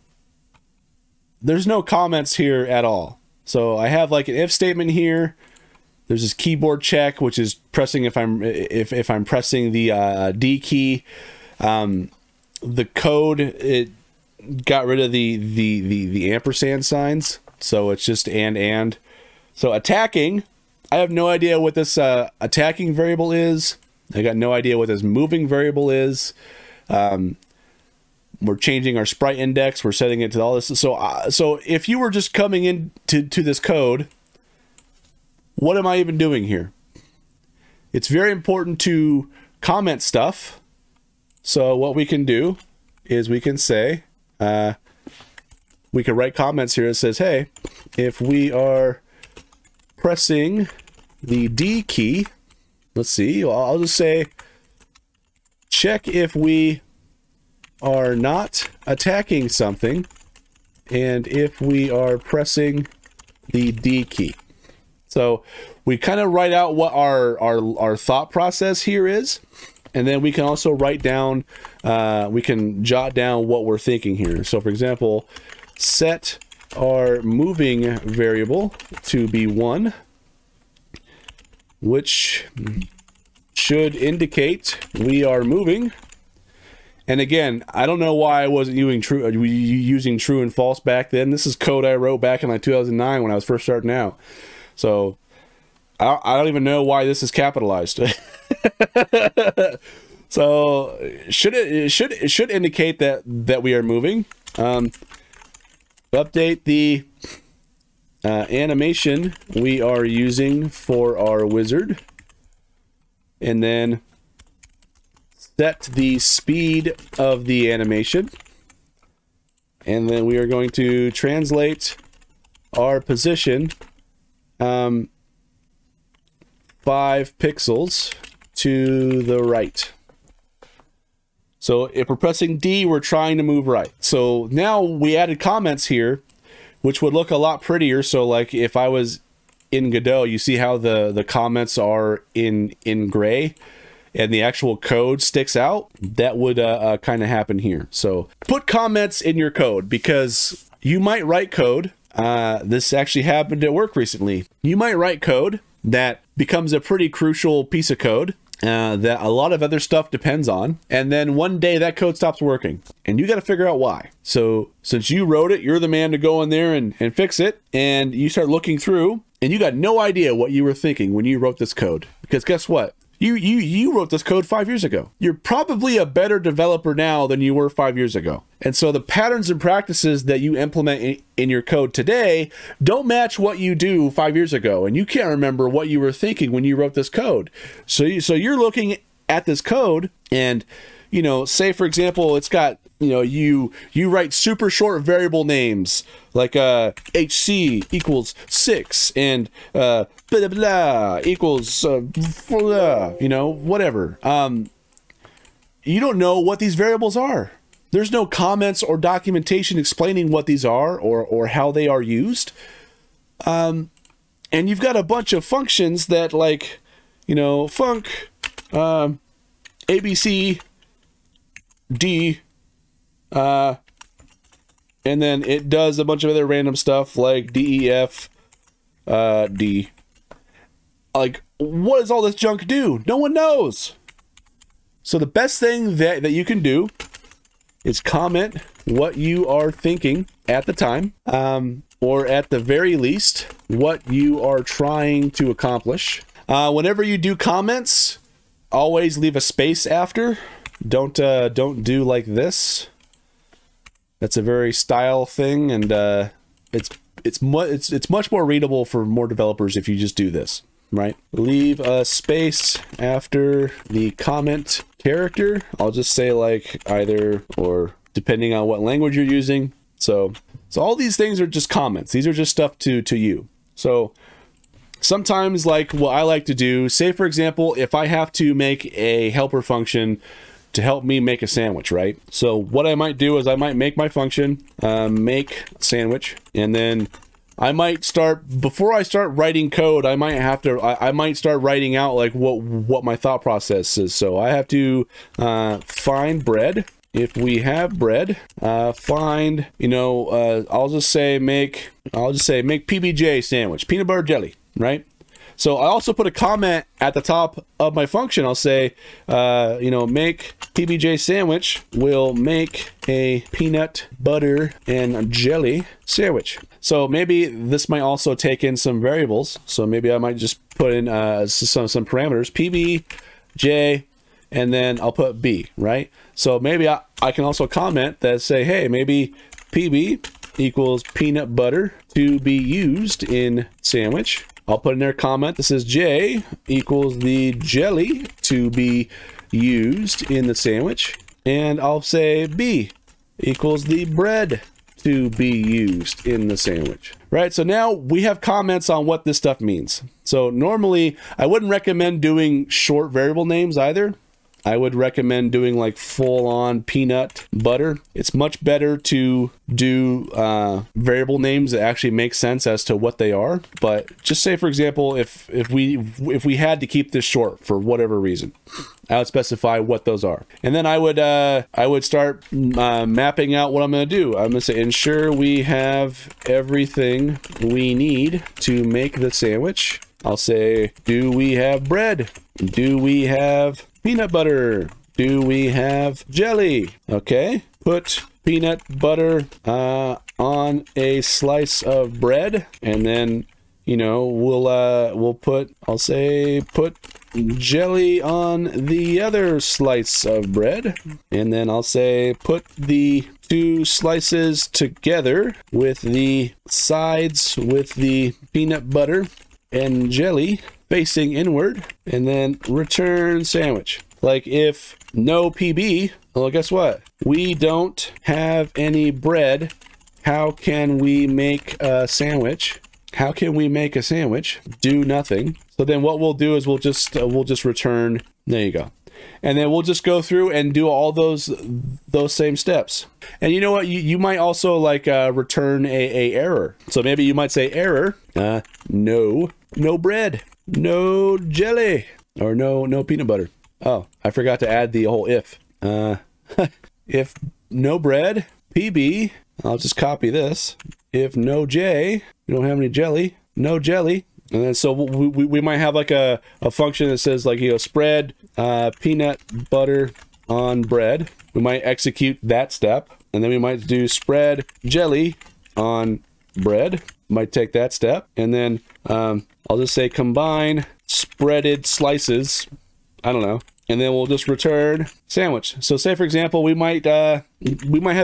there's no comments here at all. So I have like an if statement here. There's this keyboard check, which is pressing if I'm pressing the D key. The code, it got rid of the ampersand signs, so it's just and. So attacking, I have no idea what this attacking variable is. I got no idea what this moving variable is. We're changing our sprite index. We're setting it to all this. So if you were just coming in to this code, what am I even doing here? It's very important to comment stuff. So what we can do is we can say, we can write comments here that says, hey, if we are pressing the D key, let's see, I'll just say, check if we are not attacking something, and if we are pressing the D key. So we kind of write out what our thought process here is, and then we can also write down, we can jot down what we're thinking here. So for example, set our moving variable to be 1, which should indicate we are moving. And again, I don't know why I wasn't using true and false back then. This is code I wrote back in like 2009 when I was first starting out. So I don't even know why this is capitalized. So it should indicate that we are moving. Update the animation we are using for our wizard. and then set the speed of the animation. And then we are going to translate our position 5 pixels to the right. So if we're pressing D, we're trying to move right. So now we added comments here, which would look a lot prettier. So like if I was in Godot, you see how the comments are in gray and the actual code sticks out? That would kind of happen here. So put comments in your code, because you might write code. This actually happened at work recently. You might write code that becomes a pretty crucial piece of code that a lot of other stuff depends on, and then one day that code stops working and you got to figure out why. So since you wrote it, you're the man to go in there and fix it, and you start looking through and you got no idea what you were thinking when you wrote this code, because guess what? You wrote this code 5 years ago. You're probably a better developer now than you were 5 years ago. And so the patterns and practices that you implement in your code today don't match what you do 5 years ago. And you can't remember what you were thinking when you wrote this code. So you're looking at this code and, you know, say for example, it's got, you know, you write super short variable names like HC equals 6 and blah blah blah equals blah, you know, whatever. You don't know what these variables are. There's no comments or documentation explaining what these are or how they are used. And you've got a bunch of functions that, like, you know, func ABC D, and then it does a bunch of other random stuff like DEF D. Like, what does all this junk do? No one knows. So the best thing that you can do is comment what you are thinking at the time, or at the very least, what you are trying to accomplish. Whenever you do comments, always leave a space after. Don't do like this. That's a very style thing, and it's much more readable for more developers if you just do this, right? Leave a space after the comment character. I'll just say like either or, depending on what language you're using. So all these things are just comments. These are just stuff to you. So sometimes, like what I like to do, say for example, if I have to make a helper function to help me make a sandwich, right? So what I might do is I might make my function, make sandwich, and then I might start, before I start writing code, I might start writing out like what my thought process is. So I have to find bread. If we have bread, find, you know, I'll just say make PBJ sandwich, peanut butter jelly, right? So I also put a comment at the top of my function. I'll say, you know, make PBJ sandwich will make a peanut butter and jelly sandwich. So maybe this might also take in some variables. So maybe I might just put in some parameters, PBJ, and then I'll put B, right? So maybe I can also comment that say, hey, maybe PB equals peanut butter to be used in sandwich. I'll put in there a comment that says J equals the jelly to be used in the sandwich. And I'll say B equals the bread to be used in the sandwich. Right, so now we have comments on what this stuff means. So normally, I wouldn't recommend doing short variable names either. I would recommend doing like full-on peanut butter. It's much better to do variable names that actually make sense as to what they are. But just say, for example, if we had to keep this short for whatever reason, I would specify what those are, and then I would start mapping out what I'm going to do. I'm going to say ensure we have everything we need to make the sandwich. I'll say, do we have bread? Do we have peanut butter? Do we have jelly? Okay, put peanut butter on a slice of bread, and then, you know, we'll put, I'll say put jelly on the other slice of bread, and then I'll say put the two slices together with the sides with the peanut butter and jelly facing inward, and then return sandwich. Like if no PB, well, guess what? We don't have any bread. How can we make a sandwich? How can we make a sandwich? Do nothing. So then what we'll do is we'll just return. There you go. And then we'll just go through and do all those same steps. And you know what? You might also like return a error. So maybe you might say error. No bread, no jelly, or no peanut butter. Oh, I forgot to add the whole if. If no bread, PB. I'll just copy this. If no J, we don't have any jelly, no jelly. And then so we might have like a function that says like, you know, spread peanut butter on bread. We might execute that step. And then we might do spread jelly on bread. Might take that step. And then I'll just say combine spreaded slices. I don't know. And then we'll just return sandwich. So say for example, we might have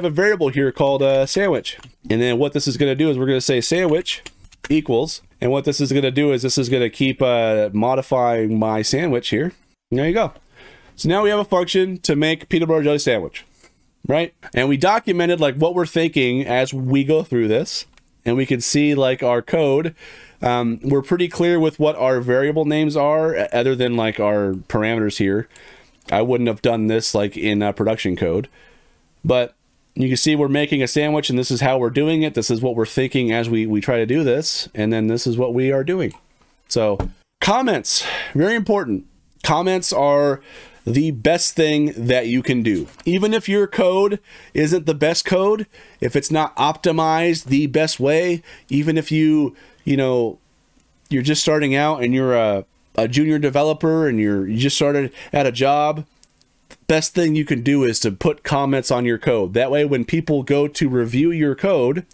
a variable here called sandwich. And then what this is going to do is we're going to say sandwich equals, and what this is going to do is this is going to keep modifying my sandwich here. And there you go. So now we have a function to make peanut butter jelly sandwich, right? And we documented like what we're thinking as we go through this, and we can see like our code. We're pretty clear with what our variable names are, other than like our parameters here. I wouldn't have done this like in production code, but you can see we're making a sandwich, and this is how we're doing it. This is what we're thinking as we try to do this, and then this is what we are doing. So comments, very important. Comments are the best thing that you can do. Even if your code isn't the best code, if it's not optimized the best way, even if you know, you're just starting out and you're a junior developer and you just started at a job, best thing you can do is to put comments on your code. That way, when people go to review your code,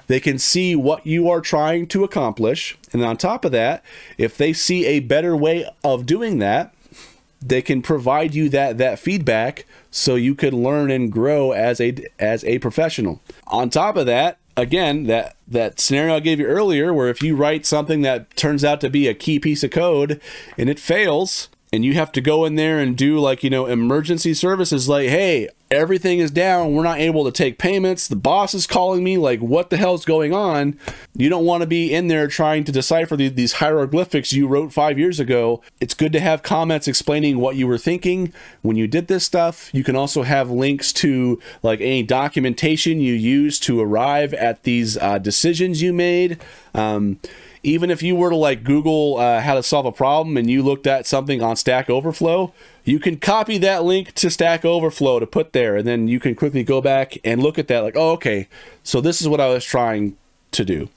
they can see what you are trying to accomplish. And on top of that, if they see a better way of doing that, they can provide you that feedback so you can learn and grow as a professional. On top of that, again, that scenario I gave you earlier, where if you write something that turns out to be a key piece of code and it fails, and you have to go in there and do like, you know, emergency services, like, hey, everything is down, we're not able to take payments, the boss is calling me, like, what the hell's going on? You don't want to be in there trying to decipher these hieroglyphics you wrote 5 years ago. It's good to have comments explaining what you were thinking when you did this stuff. You can also have links to like any documentation you use to arrive at these decisions you made. Even if you were to like Google how to solve a problem and you looked at something on Stack Overflow, you can copy that link to Stack Overflow to put there, and then you can quickly go back and look at that like, oh, okay, so this is what I was trying to do.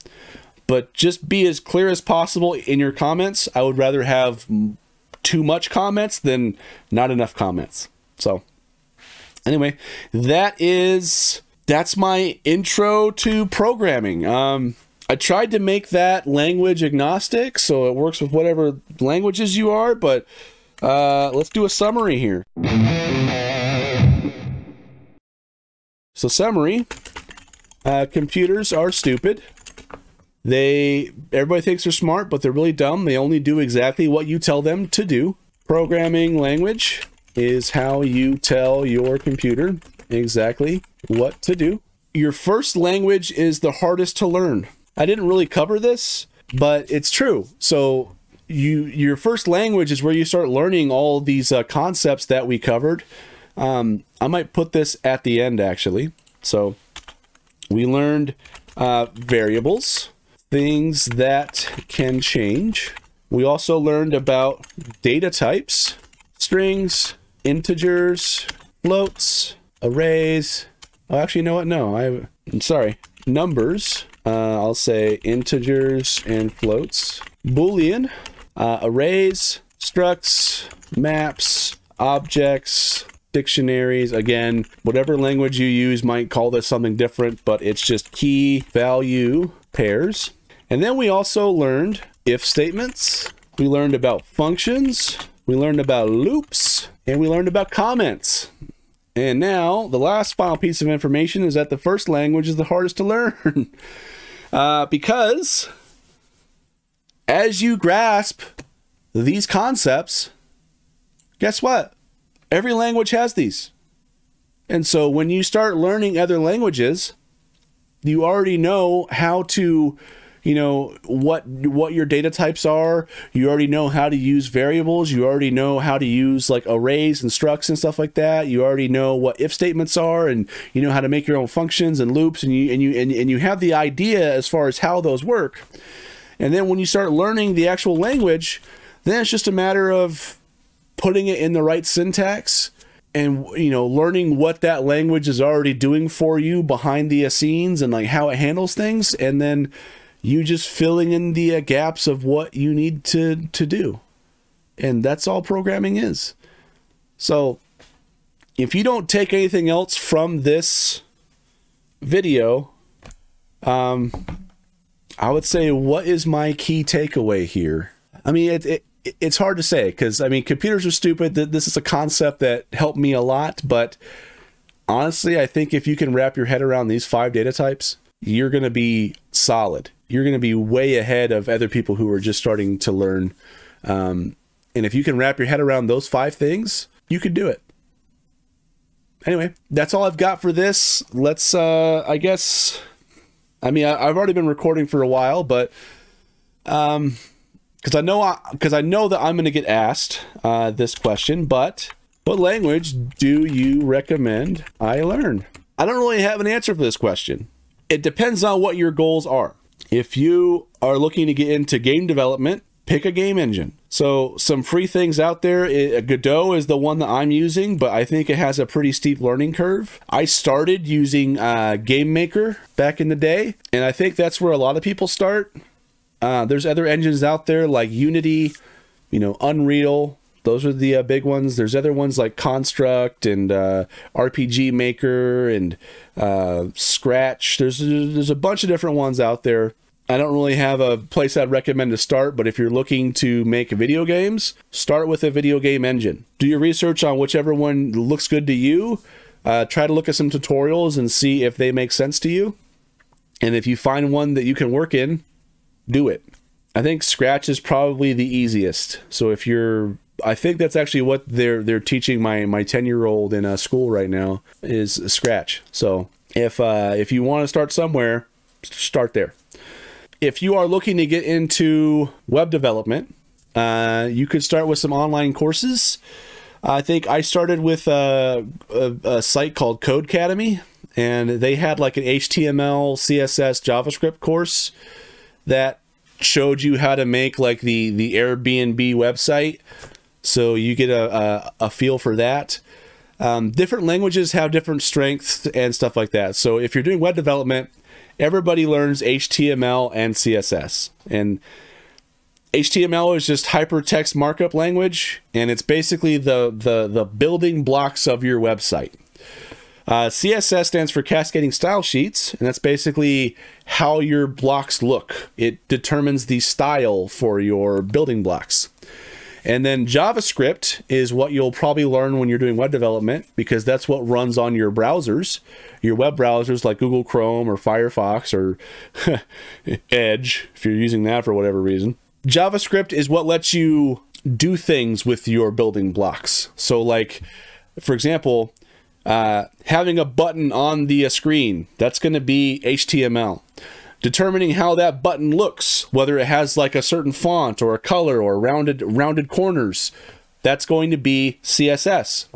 But just be as clear as possible in your comments. I would rather have too much comments than not enough comments. So anyway, that's my intro to programming. I tried to make that language agnostic, so it works with whatever languages you are, but let's do a summary here. So summary, computers are stupid. Everybody thinks they're smart, but they're really dumb. They only do exactly what you tell them to do. Programming language is how you tell your computer exactly what to do. Your first language is the hardest to learn. I didn't really cover this, but it's true. So your first language is where you start learning all these concepts that we covered. I might put this at the end, actually. So we learned variables, things that can change. We also learned about data types, strings, integers, floats, arrays. Oh, actually, you know what? No, I'm sorry. Numbers. I'll say integers and floats. Boolean, arrays, structs, maps, objects, dictionaries. Again, whatever language you use might call this something different, but it's just key value pairs. And then we also learned if statements. We learned about functions. We learned about loops, and we learned about comments. And now the last final piece of information is that the first language is the hardest to learn. Because as you grasp these concepts, guess what? Every language has these. And so when you start learning other languages, you already know how to, you know, what your data types are. You already know how to use variables. You already know how to use like arrays and structs and stuff like that. You already know what if statements are, and you know how to make your own functions and loops, and you have the idea as far as how those work. And then when you start learning the actual language, then it's just a matter of putting it in the right syntax and, you know, learning what that language is already doing for you behind the scenes and like how it handles things, and then you just filling in the gaps of what you need to do. And that's all programming is. So if you don't take anything else from this video, I would say, what is my key takeaway here? I mean, it's hard to say, because I mean, computers are stupid. This is a concept that helped me a lot, but honestly, I think if you can wrap your head around these 5 data types, you're going to be solid. You're going to be way ahead of other people who are just starting to learn. And if you can wrap your head around those 5 things, you could do it. Anyway, that's all I've got for this. Let's, I guess, I mean, I've already been recording for a while, but, because I know that I'm going to get asked this question, but what language do you recommend I learn? I don't really have an answer for this question. It depends on what your goals are. If you are looking to get into game development, pick a game engine. So some free things out there. Godot is the one that I'm using, but I think it has a pretty steep learning curve. I started using Game Maker back in the day, and I think that's where a lot of people start. There's other engines out there like Unity, you know, Unreal. Those are the big ones. There's other ones like Construct and RPG Maker and Scratch. There's a bunch of different ones out there. I don't really have a place I'd recommend to start, but if you're looking to make video games, start with a video game engine. Do your research on whichever one looks good to you. Try to look at some tutorials and see if they make sense to you. And if you find one that you can work in, do it. I think Scratch is probably the easiest. So if you're, I think that's actually what they're teaching my 10-year-old in school right now, is Scratch. So if you want to start somewhere, start there. If you are looking to get into web development, you could start with some online courses. I think I started with a site called Codecademy, and they had like an HTML, CSS, JavaScript course that showed you how to make like the Airbnb website. So you get a feel for that. Different languages have different strengths and stuff like that. So if you're doing web development, everybody learns HTML and CSS. And HTML is just hypertext markup language, and it's basically the building blocks of your website. CSS stands for Cascading Style Sheets, and that's basically how your blocks look. It determines the style for your building blocks. And then JavaScript is what you'll probably learn when you're doing web development, because that's what runs on your browsers, your web browsers like Google Chrome or Firefox or Edge, if you're using that for whatever reason. JavaScript is what lets you do things with your building blocks. So like, for example, having a button on the screen, that's going to be HTML. Determining how that button looks, whether it has like a certain font or a color or rounded corners, that's going to be CSS.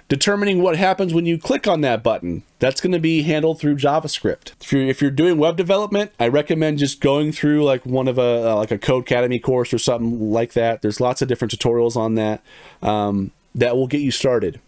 Determining what happens when you click on that button, that's going to be handled through JavaScript. If you're doing web development, I recommend just going through like one of like a Codecademy course or something like that. There's lots of different tutorials on that that will get you started.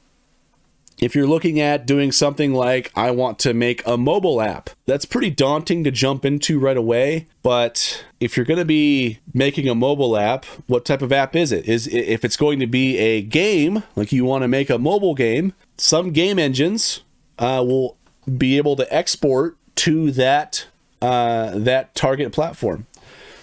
If you're looking at doing something like, I want to make a mobile app, that's pretty daunting to jump into right away. But if you're going to be making a mobile app, what type of app is it? If it's going to be a game, like you want to make a mobile game, some game engines will be able to export to that target platform.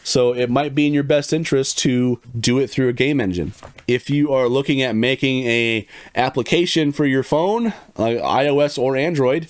So it might be in your best interest to do it through a game engine. If you are looking at making a application for your phone, like iOS or Android,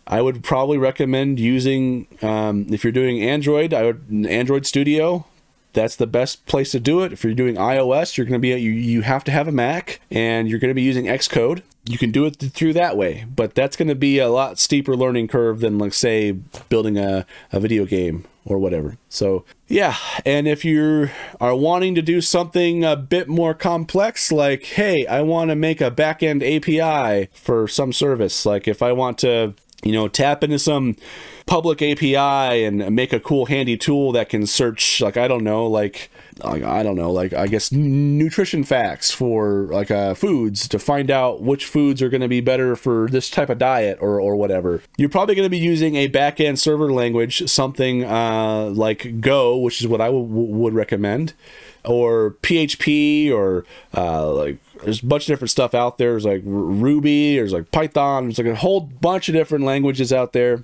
I would probably recommend using, if you're doing Android, Android Studio that's the best place to do it. If you're doing iOS, you're going to be you have to have a Mac, and you're going to be using Xcode. You can do it through that way, but that's going to be a lot steeper learning curve than, like, say, building a video game or whatever. So yeah, and if you are wanting to do something a bit more complex, like, hey, I want to make a backend API for some service, like if I want to, you know, tap into some public API and make a cool handy tool that can search, like, I don't know, like I guess nutrition facts for, like, foods, to find out which foods are going to be better for this type of diet or whatever. You're probably going to be using a backend server language, something like Go, which is what I would recommend, or PHP, or like, there's a bunch of different stuff out there. There's like Ruby, there's like Python, there's like a whole bunch of different languages out there.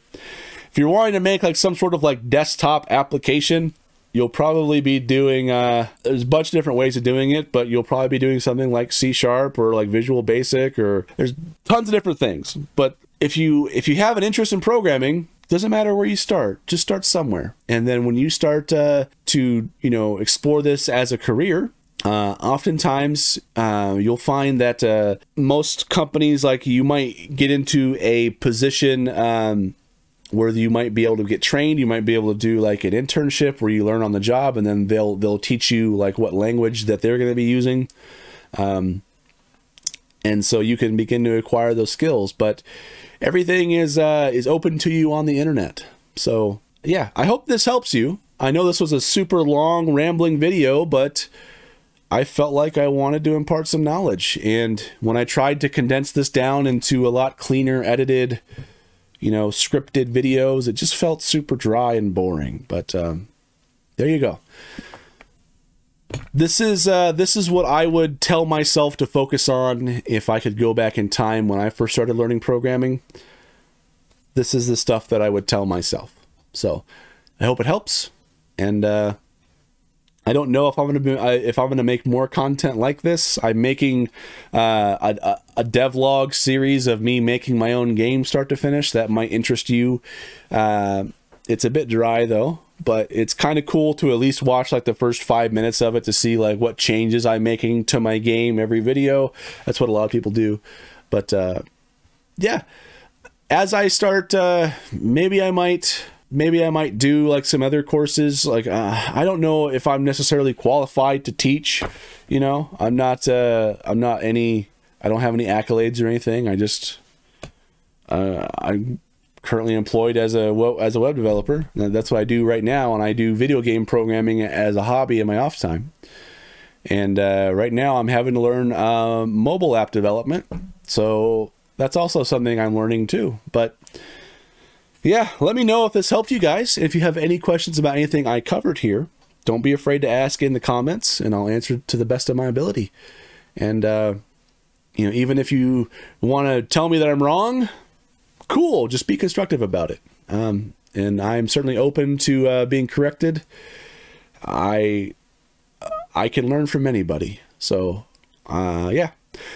If you're wanting to make like some sort of like desktop application, you'll probably be doing, there's a bunch of different ways of doing it, but you'll probably be doing something like C# or like Visual Basic, or there's tons of different things. But if you have an interest in programming, doesn't matter where you start, just start somewhere. And then when you start to, you know, explore this as a career, oftentimes you'll find that most companies, like, you might get into a position where you might be able to get trained. You might be able to do like an internship where you learn on the job, and then they'll teach you like what language that they're going to be using, and so you can begin to acquire those skills. But everything is open to you on the internet. So yeah, I hope this helps you. I know this was a super long rambling video, but I felt like I wanted to impart some knowledge, and when I tried to condense this down into a lot cleaner edited, you know, scripted videos, it just felt super dry and boring. But there you go. This is what I would tell myself to focus on if I could go back in time when I first started learning programming. This is the stuff that I would tell myself. So I hope it helps, and I don't know if I'm gonna make more content like this. I'm making a devlog series of me making my own game start to finish. That might interest you. It's a bit dry though, but it's kind of cool to at least watch like the first 5 minutes of it to see like what changes I'm making to my game every video. That's what a lot of people do. But yeah, as I start, maybe I might do like some other courses. Like I don't know if I'm necessarily qualified to teach, you know. I don't have any accolades or anything. I'm currently employed as a web developer. That's what I do right now, and I do video game programming as a hobby in my off time. And right now I'm having to learn mobile app development, so that's also something I'm learning too. But yeah, let me know if this helped you guys. If you have any questions about anything I covered here, don't be afraid to ask in the comments, and I'll answer to the best of my ability. And you know, even if you want to tell me that I'm wrong, cool, just be constructive about it. And I'm certainly open to being corrected. I can learn from anybody. So yeah,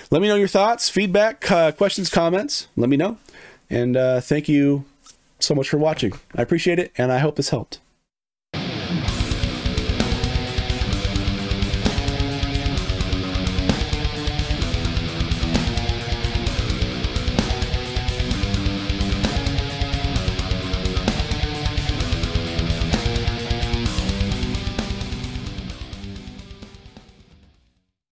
let me know your thoughts, feedback, questions, comments. Let me know. And thank you so much for watching. I appreciate it, and I hope this helped.